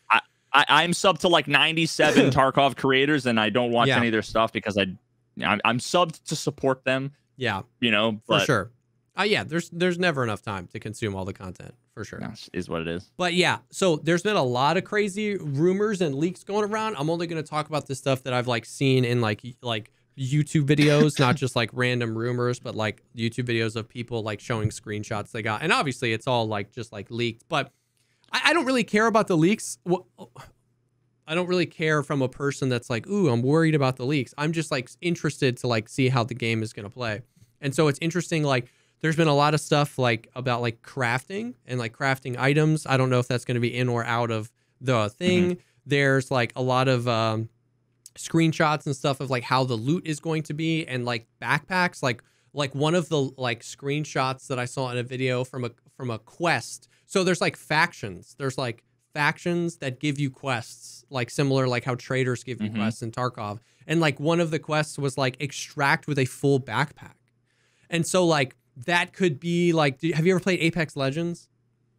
I'm sub to like 97 Tarkov creators, and I don't watch any of their stuff because I'm subbed to support them. Yeah, but, for sure. Yeah, there's never enough time to consume all the content, for sure. No, is what it is. But yeah, so there's been a lot of crazy rumors and leaks going around. I'm only going to talk about the stuff that I've like seen in like YouTube videos, not just like random rumors, but like YouTube videos of people like showing screenshots they got. And obviously it's all like just like leaked, but I don't really care about the leaks. I don't really care from a person that's like, ooh, I'm worried about the leaks. I'm just like interested to like see how the game is going to play. And so it's interesting, like, there's been a lot of stuff like about like crafting and like crafting items. I don't know if that's going to be in or out of the thing. Mm-hmm. There's like a lot of screenshots and stuff of like how the loot is going to be, and like backpacks. Like one of the like screenshots that I saw in a video from a quest. So there's like factions. There's like factions that give you quests, like similar like how traders give you quests in Tarkov. And like one of the quests was like extract with a full backpack. And so like that could be like, have you ever played Apex Legends?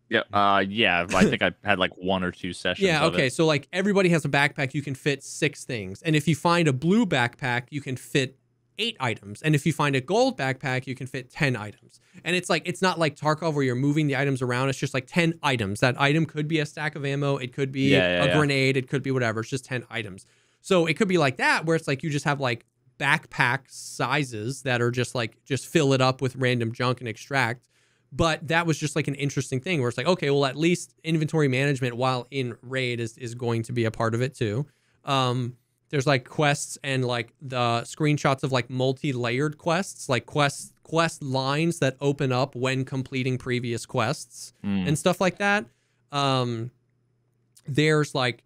Yeah. I think I had like 1 or 2 sessions. Yeah, of okay. it. So like everybody has a backpack, you can fit 6 things. And if you find a blue backpack, you can fit 8 items. And if you find a gold backpack, you can fit 10 items. And it's like, it's not like Tarkov where you're moving the items around. It's just like 10 items. That item could be a stack of ammo. It could be a grenade. It could be whatever. It's just 10 items. So it could be like that, where it's like you just have like backpack sizes that are just like, just fill it up with random junk and extract. But that was just like an interesting thing where it's like, okay, well, at least inventory management while in raid is going to be a part of it too. There's like quests and like the screenshots of like multi-layered quests, like quest lines that open up when completing previous quests and stuff like that. There's like,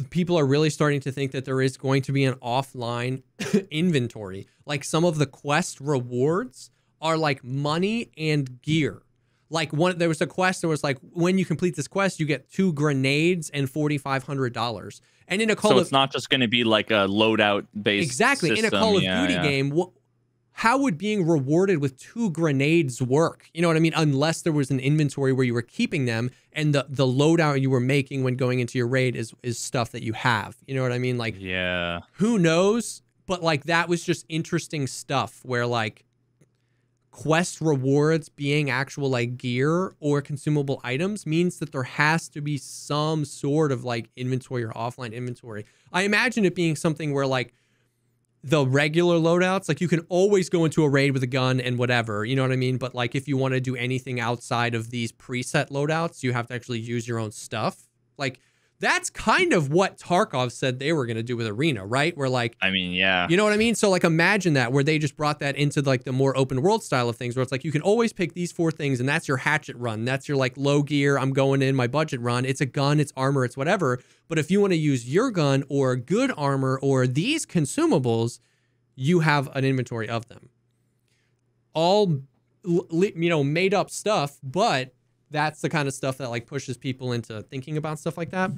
people are really starting to think that there is going to be an offline inventory. Like some of the quest rewards are like money and gear. Like there was a quest that was like, when you complete this quest, you get 2 grenades and $4,500. And in a Call of, it's not just going to be like a loadout based. Exactly. System. In a Call of Duty game, how would being rewarded with 2 grenades work? You know what I mean? Unless there was an inventory where you were keeping them, and the loadout you were making when going into your raid is stuff that you have. You know what I mean? Like, yeah, who knows? But like that was just interesting stuff where like quest rewards being actual like gear or consumable items means that there has to be some sort of like inventory or offline inventory. I imagine it being something where like the regular loadouts, like you can always go into a raid with a gun and whatever, you know what I mean? But like if you want to do anything outside of these preset loadouts, you have to actually use your own stuff. Like that's kind of what Tarkov said they were going to do with Arena, right? Where like, I mean, yeah, you know what I mean? So like imagine that, where they just brought that into like the more open world style of things, where it's like you can always pick these 4 things and that's your hatchet run. That's your like low gear, I'm going in my budget run. It's a gun, it's armor, it's whatever. But if you want to use your gun or good armor or these consumables, you have an inventory of them. All, you know, made up stuff, but that's the kind of stuff that like pushes people into thinking about stuff like that.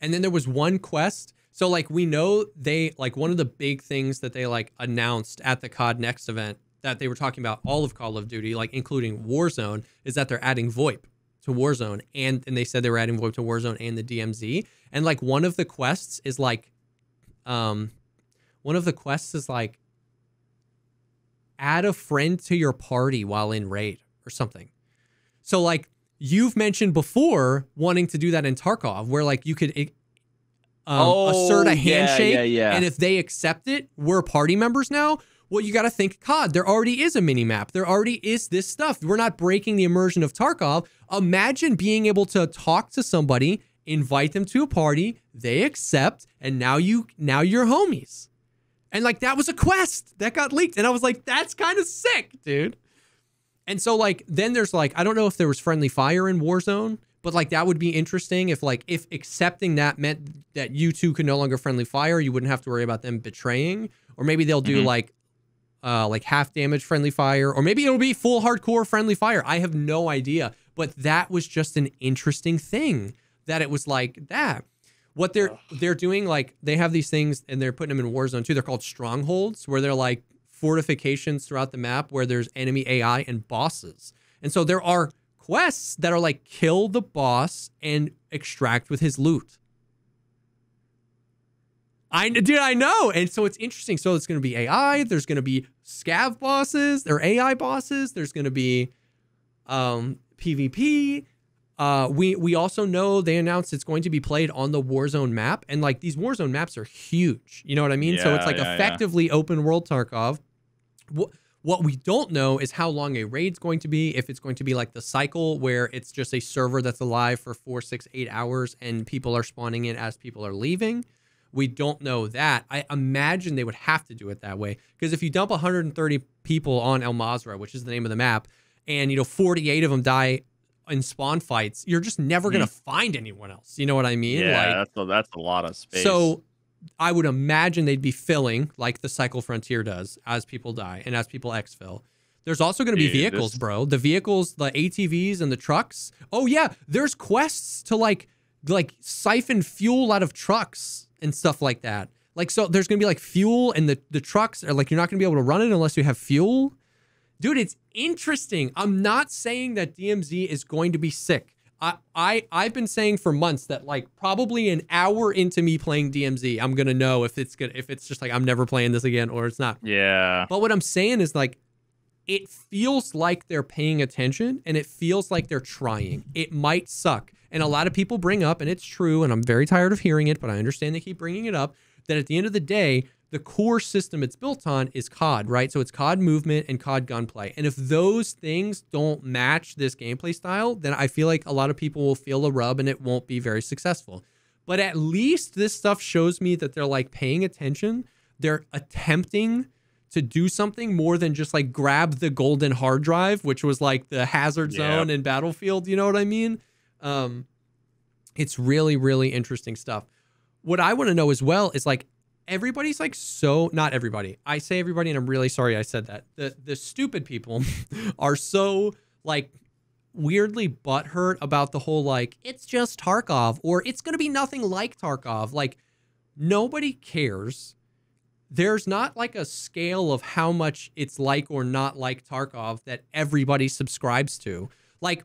And then there was one quest. So like we know they like one of the big things that they like announced at the COD Next event that they were talking about all of Call of Duty, like including Warzone, is that they're adding VoIP to Warzone. And they said they were adding VoIP to Warzone and the DMZ. And like one of the quests is like add a friend to your party while in raid or something. So like you've mentioned before wanting to do that in Tarkov, where like you could assert a handshake, and if they accept it, we're party members now. Well, you got to think COD. There already is a mini map. There already is this stuff. We're not breaking the immersion of Tarkov. Imagine being able to talk to somebody, invite them to a party, they accept, and now you're homies. And like that was a quest that got leaked, and I was like, that's kind of sick, dude. And so like then there's like, I don't know if there was friendly fire in Warzone, but like that would be interesting if accepting that meant that you two could no longer friendly fire, you wouldn't have to worry about them betraying. Or maybe they'll do like half damage friendly fire, or maybe it'll be full hardcore friendly fire. I have no idea, but that was just an interesting thing that it was like that. What they're doing, like they have these things and they're putting them in Warzone too. They're called strongholds, where they're like fortifications throughout the map where there's enemy AI and bosses. And so there are quests that are like kill the boss and extract with his loot. I know. And so it's interesting. So it's going to be AI. There's going to be scav bosses. They're AI bosses. There's going to be PvP. We also know they announced it's going to be played on the Warzone map. And like these Warzone maps are huge. You know what I mean? So it's like effectively open world Tarkov. What we don't know is how long a raid's going to be, if it's going to be like the cycle where it's just a server that's alive for 4, 6, 8 hours and people are spawning in as people are leaving. We don't know that. I imagine they would have to do it that way, because if you dump 130 people on El Mazrah, which is the name of the map, and 48 of them die in spawn fights, you're just never going to find anyone else. You know what I mean? Yeah, like, that's a lot of space. So I would imagine they'd be filling like the Cycle Frontier does as people die and as people exfil. There's also going to be vehicles, bro. The vehicles, the ATVs and the trucks. Oh yeah, there's quests to like siphon fuel out of trucks and stuff like that. Like, so there's going to be like fuel, and the trucks are like, you're not going to be able to run it unless you have fuel. Dude, it's interesting. I'm not saying that DMZ is going to be sick. I've been saying for months that like probably an hour into me playing DMZ, I'm gonna know if it's good, if it's just like I'm never playing this again or it's not. Yeah. But what I'm saying is like it feels like they're paying attention and it feels like they're trying. It might suck. And a lot of people bring up, and it's true, and I'm very tired of hearing it, but I understand they keep bringing it up, that at the end of the day, the core system it's built on is COD, right? So it's COD movement and COD gunplay. And if those things don't match this gameplay style, then I feel like a lot of people will feel the rub and it won't be very successful. But at least this stuff shows me that they're like paying attention. They're attempting to do something more than just like grab the golden hard drive, which was like the hazard zone in Battlefield. You know what I mean? It's really, really interesting stuff. What I want to know as well is like, everybody's like so, not everybody. I say everybody, and I'm really sorry I said that. The stupid people are so like weirdly butthurt about the whole like, it's just Tarkov or it's going to be nothing like Tarkov. Like nobody cares. There's not like a scale of how much it's like or not like Tarkov that everybody subscribes to. Like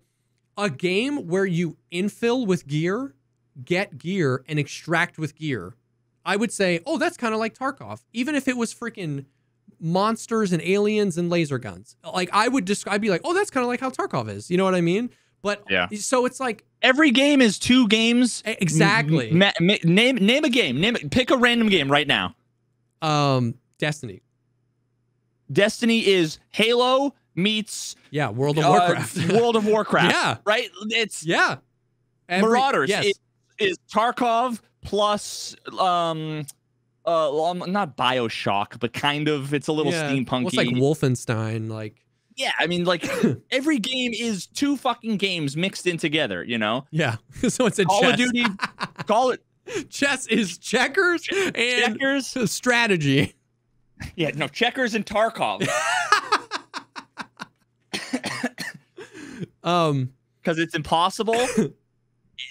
a game where you infill with gear, get gear, and extract with gear. I would say, oh, that's kind of like Tarkov, even if it was freaking monsters and aliens and laser guns. Like I'd be like, oh, that's kind of like how Tarkov is. You know what I mean? But yeah. So it's like every game is 2 games. Exactly. Name a game. Pick a random game right now. Destiny. Destiny is Halo meets World of Warcraft. World of Warcraft. Yeah. Right. It's Marauders. Yes. Is Tarkov plus not BioShock, but kind of, it's a little steampunky. Well, it's like Wolfenstein, like I mean, like every game is 2 fucking games mixed in together, you know? Yeah. So it's a Call chess. of Duty. Call it chess is checkers and strategy. Yeah, no, checkers and Tarkov. Because it's impossible.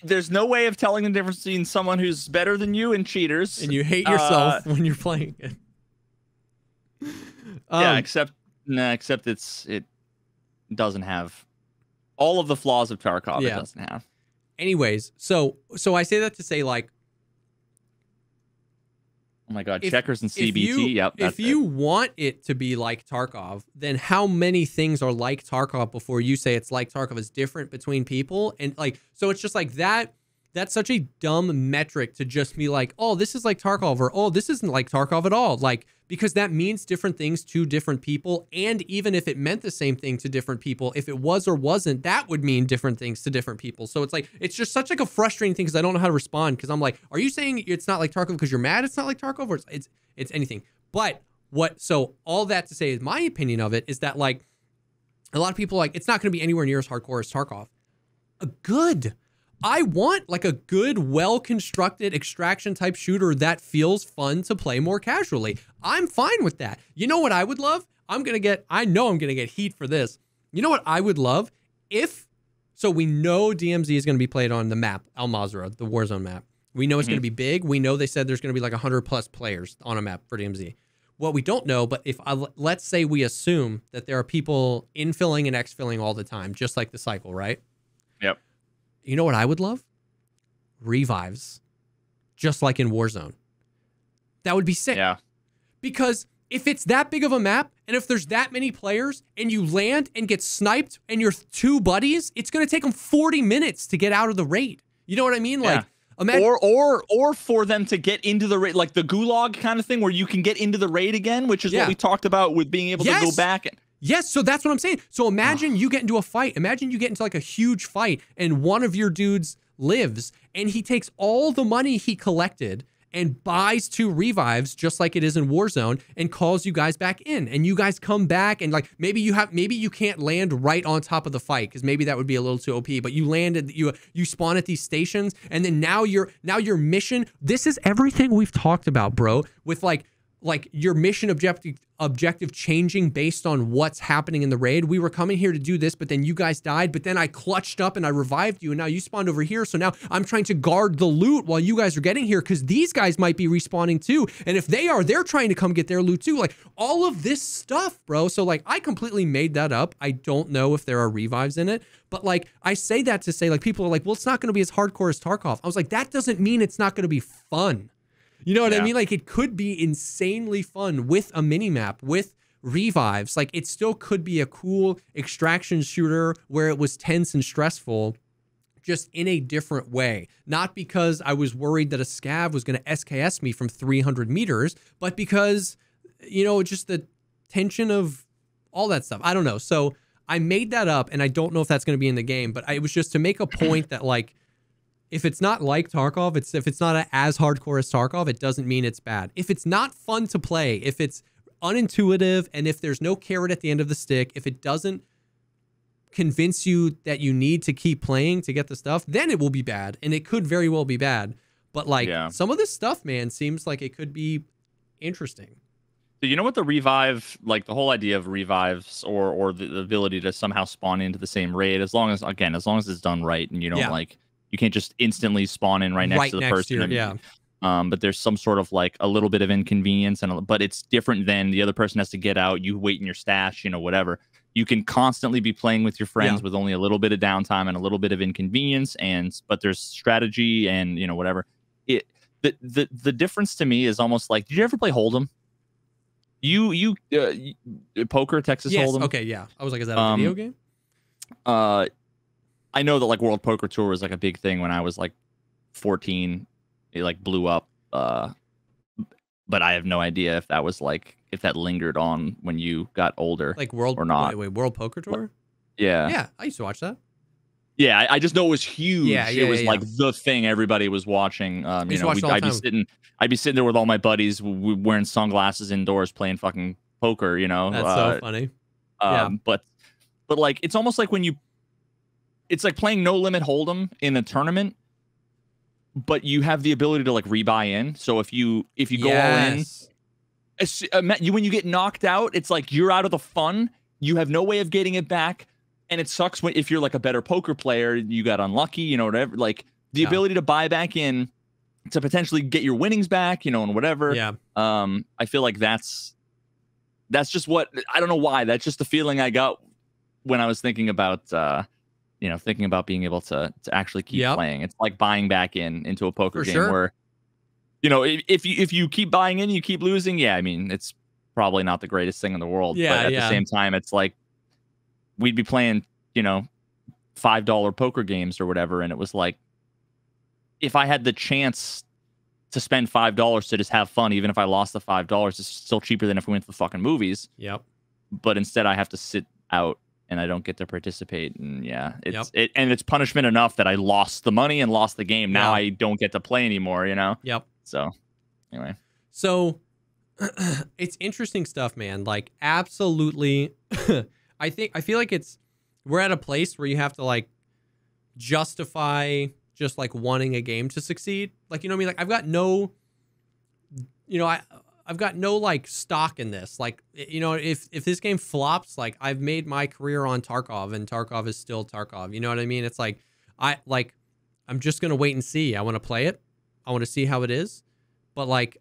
There's no way of telling the difference between someone who's better than you and cheaters. And you hate yourself when you're playing it. Except it doesn't have all of the flaws of Tarkov. It doesn't have. Anyways, so I say that to say like, oh my God, checkers and CBT. If you want it to be like Tarkov, then how many things are like Tarkov before you say it's like Tarkov is different between people? And like, so it's just like that. That's such a dumb metric to just be like, oh, this is like Tarkov, or oh, this isn't like Tarkov at all. Like, because that means different things to different people. And even if it meant the same thing to different people, if it was or wasn't, that would mean different things to different people. So it's like, it's just such like a frustrating thing because I don't know how to respond. Because I'm like, are you saying it's not like Tarkov because you're mad it's not like Tarkov, or it's anything? But so all that to say is my opinion of it is that like a lot of people like, it's not going to be anywhere near as hardcore as Tarkov. I want like a good, well-constructed extraction type shooter that feels fun to play more casually. I'm fine with that. You know what I would love? I know I'm going to get heat for this. You know what I would love? So we know DMZ is going to be played on the map, Al Mazrah, the Warzone map. We know it's going to be big. We know they said there's going to be like 100 plus players on a map for DMZ. What we don't know, but let's say we assume that there are people infilling and exfilling all the time, just like the cycle, right? Yep. You know what I would love? Revives. Just like in Warzone. That would be sick. Yeah. Because if it's that big of a map, and if there's that many players, and you land and get sniped, and you're 2 buddies, it's going to take them 40 minutes to get out of the raid. You know what I mean? Yeah. Like, imagine, or for them to get into the raid, like the gulag kind of thing, where you can get into the raid again, which is what we talked about with being able to go back and. Yes, so that's what I'm saying. So imagine you get into a fight. Imagine you get into like a huge fight and one of your dudes lives and he takes all the money he collected and buys 2 revives just like it is in Warzone and calls you guys back in. And you guys come back and like maybe you can't land right on top of the fight because maybe that would be a little too OP, but you landed, you spawn at these stations and then now your mission, this is everything we've talked about, bro, with like like your mission objective changing based on what's happening in the raid. We were coming here to do this, but then you guys died, but then I clutched up and I revived you, and now you spawned over here. So now I'm trying to guard the loot while you guys are getting here, because these guys might be respawning too. And if they are, they're trying to come get their loot too. Like all of this stuff, bro. So like I completely made that up. I don't know if there are revives in it, but like I say that to say, like, people are like, well, it's not going to be as hardcore as Tarkov. I was like, that doesn't mean it's not going to be fun. You know what I mean? Like, it could be insanely fun with a mini map, with revives. Like, it still could be a cool extraction shooter where it was tense and stressful, just in a different way. Not because I was worried that a scav was going to SKS me from 300 meters, but because, you know, just the tension of all that stuff. I don't know. So I made that up, and I don't know if that's going to be in the game, but it was just to make a point that, like, if it's not like Tarkov, if it's not as hardcore as Tarkov, it doesn't mean it's bad. If it's not fun to play, if it's unintuitive, and if there's no carrot at the end of the stick, if it doesn't convince you that you need to keep playing to get the stuff, then it will be bad, and it could very well be bad. But like some of this stuff, man, seems like it could be interesting. So you know what the revive, like the whole idea of revives or the ability to somehow spawn into the same raid, as long as it's done right, and you don't like. You can't just instantly spawn in right next to the person. But there's some sort of like a little bit of inconvenience, but it's different than the other person has to get out. You wait in your stash, you know, whatever. You can constantly be playing with your friends with only a little bit of downtime and a little bit of inconvenience, but there's strategy and, you know, whatever. The difference to me is almost like, did you ever play Hold'em? Poker, Texas Hold'em? Okay, yeah. I was like, is that a video game? I know that like World Poker Tour was like a big thing when I was like 14. It like blew up. But I have no idea if that was like, if that lingered on when you got older, like World or not. Wait, World Poker Tour? Yeah, I used to watch that. Yeah, I just know it was huge. It was like the thing everybody was watching. You know, I'd be sitting there with all my buddies, wearing sunglasses indoors, playing fucking poker. You know, that's so funny. But like, it's almost like it's like playing No Limit Hold'em in a tournament, but you have the ability to like rebuy in. So if you go all in, when you get knocked out, it's like you're out of the fun. You have no way of getting it back, and it sucks if you're like a better poker player, you got unlucky, you know, whatever. Like the ability to buy back in to potentially get your winnings back, you know, and whatever. Yeah. I feel like that's just what, I don't know why. That's just the feeling I got when I was thinking about being able to actually keep playing. It's like buying back into a poker game where, you know, if you keep buying in, you keep losing. Yeah, I mean, it's probably not the greatest thing in the world. Yeah, but at the same time, it's like we'd be playing, you know, $5 poker games or whatever, and it was like, if I had the chance to spend $5 to just have fun, even if I lost the $5, it's still cheaper than if we went to the fucking movies. Yep. But instead, I have to sit out and I don't get to participate. And it's punishment enough that I lost the money and lost the game. Now I don't get to play anymore, you know? Yep. So anyway. So it's interesting stuff, man. Like, absolutely. I feel like we're at a place where you have to like justify just like wanting a game to succeed. Like, you know what I mean? Like, I've got no like stock in this. Like, you know, if this game flops, like, I've made my career on Tarkov, and Tarkov is still Tarkov. You know what I mean? It's like, I'm just going to wait and see. I want to play it. I want to see how it is. But like,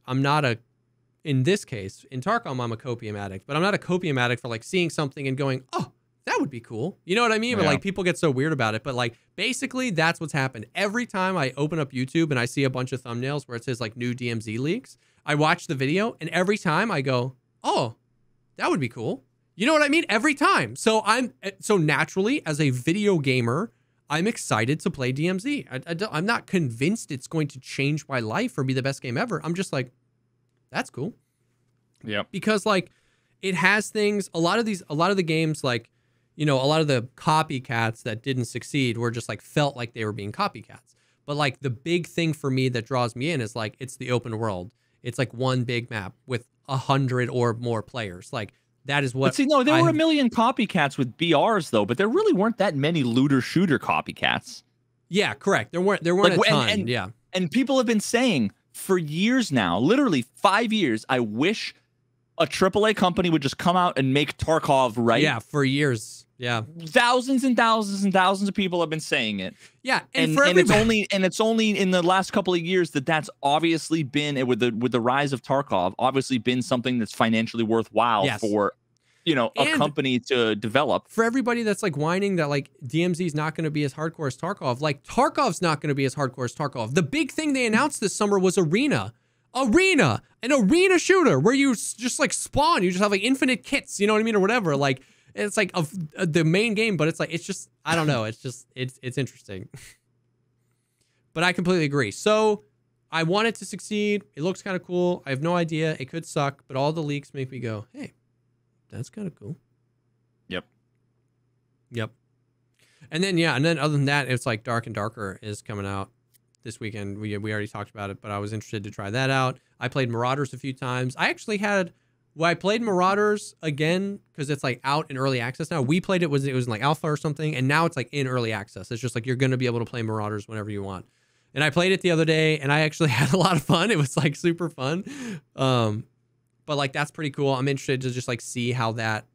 in this case, in Tarkov, I'm a copium addict, but I'm not a copium addict for like seeing something and going, oh, that would be cool. You know what I mean? But like, people get so weird about it. But like, basically that's what's happened. Every time I open up YouTube and I see a bunch of thumbnails where it says like new DMZ leaks, I watch the video, and every time I go, oh, that would be cool. You know what I mean? Every time. So naturally, as a video gamer, I'm excited to play DMZ. I'm not convinced it's going to change my life or be the best game ever. I'm just like, that's cool. Yeah. Because like, it has things, a lot of the games, like, you know, a lot of the copycats that didn't succeed were just like felt like they were being copycats. But like, the big thing for me that draws me in is like, it's the open world. It's like one big map with 100 or more players. Like, that is what. But see, no, there were a million copycats with BRs though, but there really weren't that many looter shooter copycats. Yeah, correct. There weren't like, a ton. And people have been saying for years now, literally 5 years, I wish a AAA company would just come out and make Tarkov right. Yeah, for years. Yeah. Thousands and thousands and thousands of people have been saying it. Yeah, and it's only in the last couple of years that's obviously been, with the rise of Tarkov, obviously been something that's financially worthwhile for a company to develop. For everybody that's like whining that like DMZ is not going to be as hardcore as Tarkov, like Tarkov's not going to be as hardcore as Tarkov. The big thing they announced this summer was Arena, an arena shooter where you just like spawn, you just have like infinite kits, you know what I mean, or whatever. Like it's like the main game, but it's like it's just, I don't know, it's just it's interesting. But I completely agree. So I want it to succeed. It looks kind of cool. I have no idea. It could suck, but all the leaks make me go, hey, that's kind of cool. Yep. And then other than that, it's like Dark and Darker is coming out this weekend. We already talked about it, but I was interested to try that out. I played Marauders a few times. I actually I played Marauders again because it's like out in early access now. We played it was in like alpha or something, and now it's like in early access. It's just like you're going to be able to play Marauders whenever you want. And I played it the other day, and I actually had a lot of fun. It was like super fun. But like that's pretty cool. I'm interested to just like see how that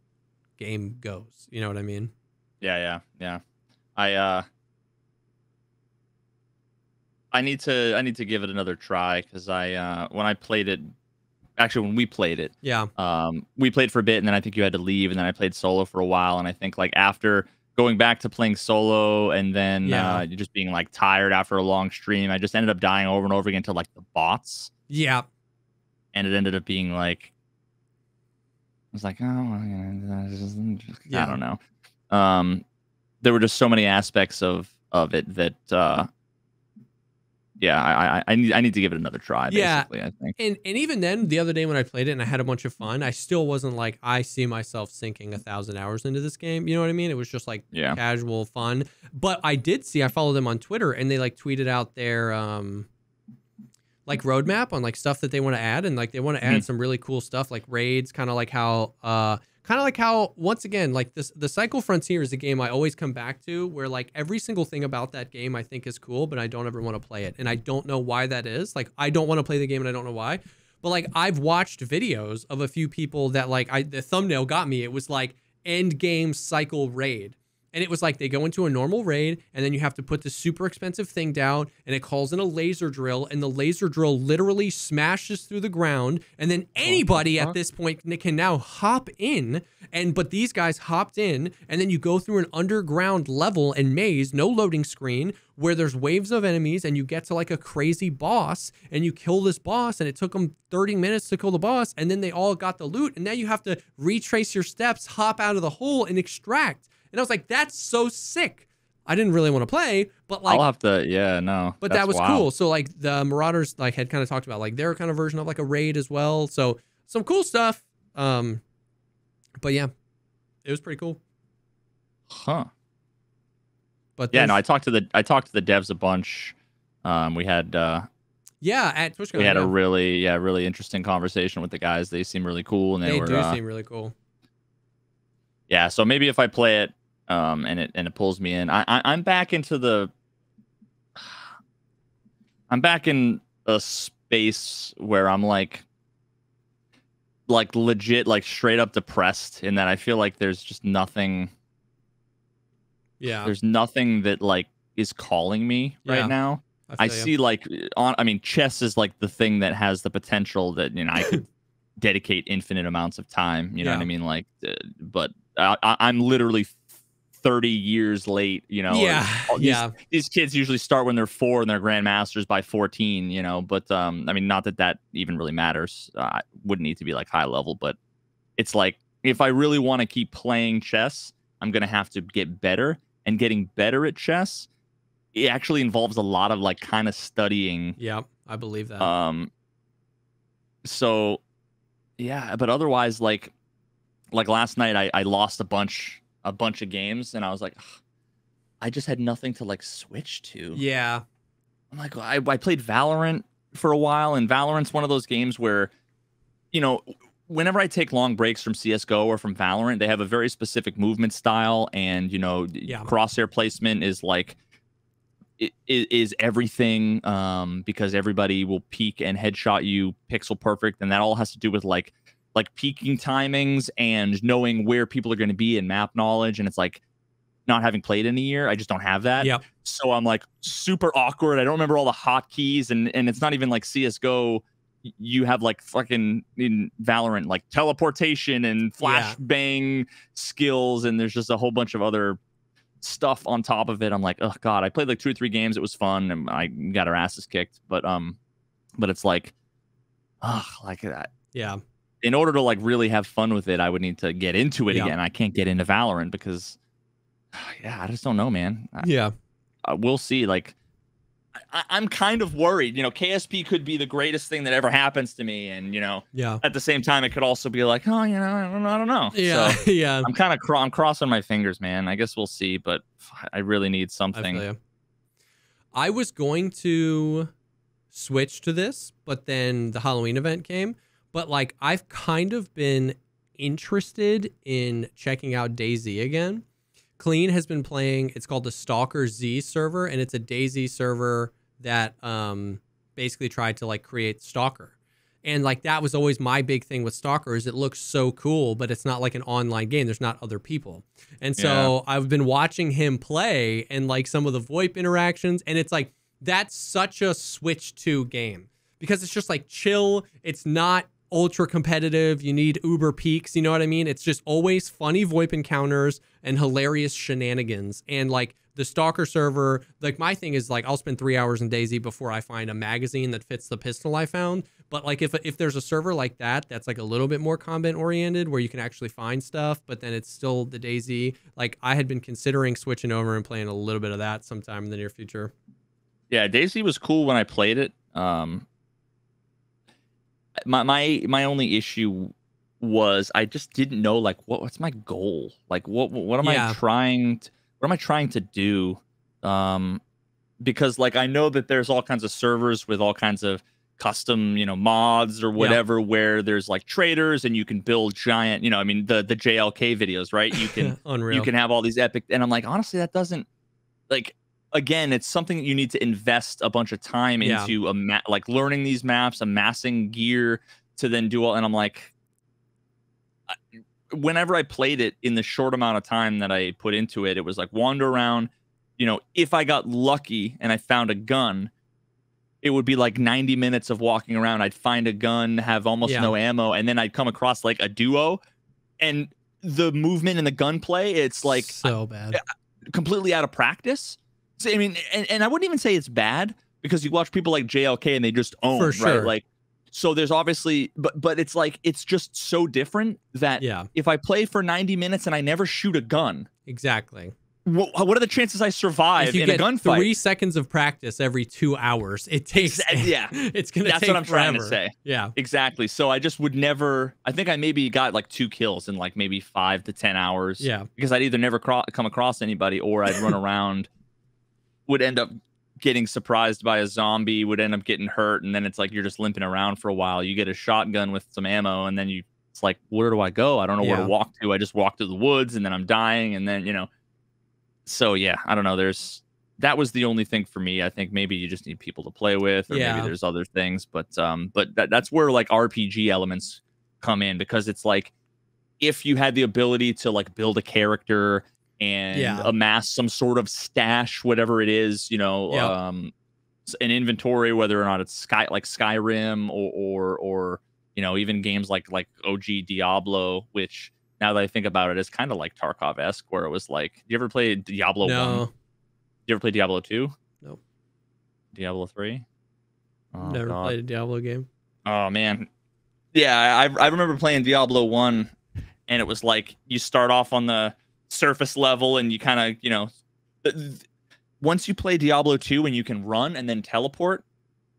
game goes. You know what I mean? Yeah. I need to give it another try because when we played it, we played for a bit and then I think you had to leave and then I played solo for a while, and I think like after going back to playing solo and then just being like tired after a long stream, I just ended up dying over and over again to like the bots. Yeah. And it ended up being like, I was like, I don't know. There were just so many aspects of it that I need to give it another try, basically, I think. And even then, the other day when I played it and I had a bunch of fun, I still wasn't like, I see myself sinking 1,000 hours into this game. You know what I mean? It was just like casual fun. But I follow them on Twitter, and they like tweeted out their like roadmap on like stuff that they want to add, and like they want to add some really cool stuff like raids, kind of like how once again, like the Cycle Frontier is a game I always come back to where like every single thing about that game I think is cool, but I don't ever want to play it. And I don't know why that is. Like I don't want to play the game and I don't know why. But like I've watched videos of a few people that like the thumbnail got me. It was like end game cycle raid. And it was like they go into a normal raid, and then you have to put this super expensive thing down, and it calls in a laser drill, and the laser drill literally smashes through the ground, and then anybody at this point can now hop in, but these guys hopped in, and then you go through an underground level and maze, no loading screen, where there's waves of enemies, and you get to like a crazy boss, and you kill this boss, and it took them 30 minutes to kill the boss, and then they all got the loot, and now you have to retrace your steps, hop out of the hole, and extract. And I was like, that's so sick. I didn't really want to play, but like, I'll have to, but that was cool. So like the Marauders like had kind of talked about like their kind of version of like a raid as well. So some cool stuff. But yeah, it was pretty cool. Huh. But I talked to the devs a bunch. We had at TwitchCon, we had a really interesting conversation with the guys. They seem really cool, and they do seem really cool. Yeah, so maybe if I play it, and it pulls me in, I'm back in a space where I'm like legit, like straight up depressed, in that I feel like there's just nothing. Yeah, there's nothing that like is calling me right now. I see like chess is like the thing that has the potential that I could dedicate infinite amounts of time. You know what I mean? Like, but I'm literally 30 years late, These kids usually start when they're 4 and they're grandmasters by 14, but not that even really matters. Wouldn't need to be like high level, but it's like, if I really want to keep playing chess, I'm going to have to get better, and getting better at chess, it actually involves a lot of like kind of studying. Yeah, I believe that. So yeah, but otherwise, like last night, I lost a bunch of games, and I was like, I just had nothing to like switch to. Yeah, I'm like, I played Valorant for a while, and Valorant's one of those games where, whenever I take long breaks from CS:GO or from Valorant, they have a very specific movement style, and crosshair placement is like is everything, because everybody will peek and headshot you pixel perfect, and that all has to do with like peeking timings and knowing where people are going to be and map knowledge. And it's like, not having played in a year, I just don't have that. Yep. So I'm like super awkward. I don't remember all the hotkeys, and it's not even like CS:GO. You have like fucking in Valorant, like teleportation and flashbang skills, and there's just a whole bunch of other stuff on top of it. I'm like, oh god, I played like 2 or 3 games. It was fun, and I got our asses kicked. But it's like, like that. Yeah. In order to like really have fun with it, I would need to get into it again. I can't get into Valorant because. Yeah, I just don't know, man. We'll see. Like, I'm kind of worried. You know, KSP could be the greatest thing that ever happens to me, and you know, at the same time, it could also be like, oh, you know, I don't know. Yeah, so yeah. I'm crossing my fingers, man. I guess we'll see, but I really need something. I was going to switch to this, but then the Halloween event came. But like, I've kind of been interested in checking out DayZ again. Clean has been playing, it's called the Stalker Z server, and it's a DayZ server that basically tried to like create Stalker. And like that was always my big thing with Stalker, is it looks so cool, but it's not like an online game. There's not other people. And so I've been watching him play and like some of the VoIP interactions, and it's like, that's such a Switch 2 game because it's just like chill. It's not ultra competitive. You need uber peaks, you know what I mean? It's just always funny VoIP encounters and hilarious shenanigans. And like the Stalker server, like my thing is like I'll spend 3 hours in DayZ before I find a magazine that fits the pistol I found. But like if there's a server like that that's like a little bit more combat oriented where you can actually find stuff, but then it's still the DayZ, like I had been considering switching over and playing a little bit of that sometime in the near future. Yeah, DayZ was cool when I played it. My only issue was I just didn't know like what's my goal, like what am I trying to do, because like I know that there's all kinds of servers with all kinds of custom, you know, mods or whatever, where there's like traders and you can build giant, you know, I mean the JLK videos, right? You can Unreal. You can have all these epic, and I'm like, honestly, that doesn't like. Again, it's something that you need to invest a bunch of time into, like learning these maps, amassing gear to then do all. And I'm like, whenever I played it in the short amount of time that I put into it, it was like wander around. You know, if I got lucky and I found a gun, it would be like 90 minutes of walking around. I'd find a gun, have almost no ammo, and then I'd come across like a duo, and the movement and the gunplay, it's like so bad, completely out of practice. So, I mean, and I wouldn't even say it's bad, because you watch people like JLK and they just own, for sure. Right? Like, so there's obviously, but it's like, it's just so different that if I play for 90 minutes and I never shoot a gun, exactly, what are the chances I survive in a gunfight? 3 seconds of practice every 2 hours. It takes, it's going to take That's what I'm forever. trying to say. Yeah, exactly. So I just would never, I think I maybe got like 2 kills in like maybe 5 to 10 hours. Yeah. Because I'd either never come across anybody, or I'd run around, would end up getting surprised by a zombie, would end up getting hurt, and then it's like you're just limping around for a while. You get a shotgun with some ammo, and then it's like, where do I go? I don't know where to walk to. I just walk to the woods, and then I'm dying, and then, you know. So yeah, I don't know. That was the only thing for me. I think maybe you just need people to play with, or maybe there's other things, but that's where like RPG elements come in, because it's like, if you had the ability to like build a character and amass some sort of stash, whatever it is, you know, an inventory, whether or not it's Skyrim or you know, even games like OG Diablo, which now that I think about it, is kind of like Tarkov-esque, where it was like, you ever play Diablo 1? You ever play Diablo 2? Nope. Diablo 3? Oh, never played a Diablo game. Oh man. Yeah, I remember playing Diablo 1, and it was like, you start off on the surface level, and you kind of, you know, once you play Diablo 2 and you can run and then teleport,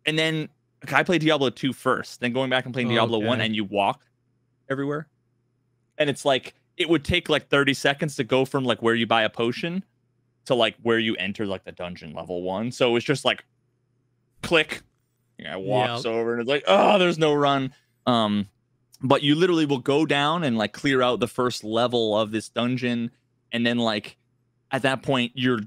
and then I played Diablo 2 first, then going back and playing Diablo 1, and you walk everywhere, and it's like, it would take like 30 seconds to go from like where you buy a potion to like where you enter like the dungeon level 1. So it was just like click, walks over, and it's like, oh, there's no run. But you literally will go down and like clear out the first level of this dungeon, and then like at that point you're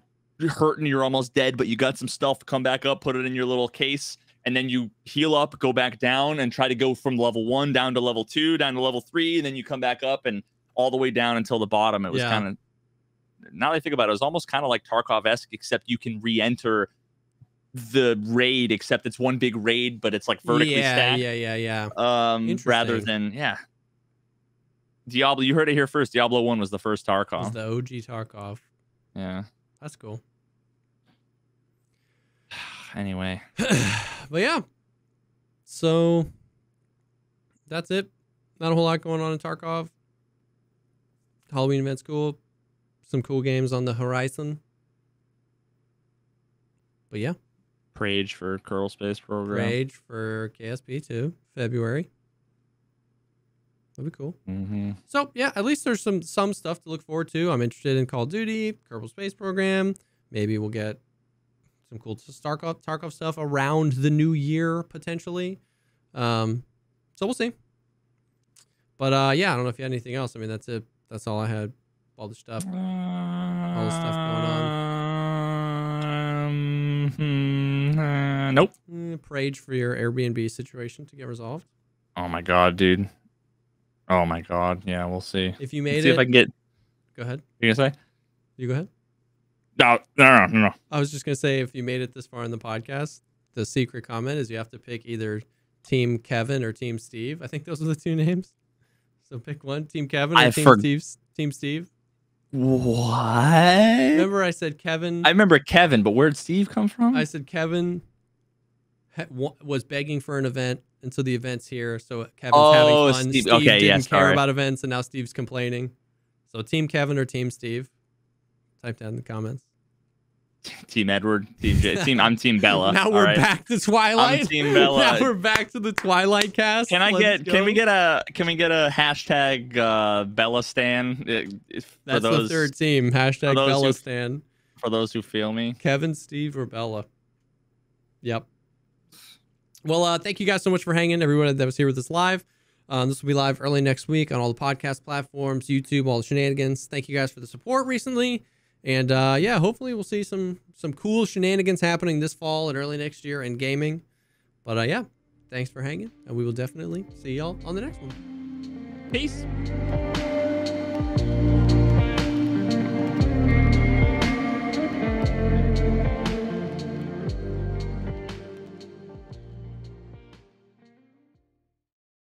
hurting, you're almost dead, but you got some stuff, come back up, put it in your little case, and then you heal up, go back down, and try to go from level 1 down to level 2, down to level 3, and then you come back up and all the way down until the bottom. It was kind of, now that I think about it, it was almost kind of like Tarkov-esque, except you can re-enter the raid, except it's one big raid, but it's like vertically stacked. Rather than Diablo. You heard it here first. Diablo 1 was the first Tarkov. It was the OG Tarkov. Yeah, that's cool. Anyway, but yeah, so that's it. Not a whole lot going on in Tarkov. Halloween event's cool. Some cool games on the horizon. But yeah. Rage for Kerbal Space Program. Rage for KSP too. February. That'd be cool. So yeah, at least there's some stuff to look forward to. I'm interested in Call of Duty, Kerbal Space Program. Maybe we'll get some cool Tarkov stuff around the new year potentially. So we'll see. But yeah, I don't know if you had anything else. I mean, that's it. That's all I had. All the stuff. All the stuff going on. Nope. Rage for your Airbnb situation to get resolved. Oh my god, dude. Oh my god. Yeah, we'll see. If you made Let's see if I can get. Go ahead. You gonna say? You go ahead. No. I was just gonna say, if you made it this far in the podcast, the secret comment is you have to pick either Team Kevin or Team Steve. I think those are the two names. So pick one. Team Kevin or Team Steve. What? Remember I said Kevin? I remember Kevin, but where'd Steve come from? I said Kevin was begging for an event, and so the event's here. So Kevin's having fun. Steve didn't care about events, and now Steve's complaining. So Team Kevin or Team Steve? Type down in the comments. Team Edward, I'm Team Bella. Now we're back to Twilight. I'm Team Bella. Now we're back to the Twilight cast. Can we get a hashtag Bella Stan? That's the third team. Hashtag Bella Stan. For those who feel me. Kevin, Steve, or Bella. Yep. Well, thank you guys so much for hanging. Everyone that was here with us live. This will be live early next week on all the podcast platforms, YouTube, all the shenanigans. Thank you guys for the support recently. And yeah, hopefully we'll see some cool shenanigans happening this fall and early next year in gaming. But yeah, thanks for hanging, and we will definitely see y'all on the next one. Peace.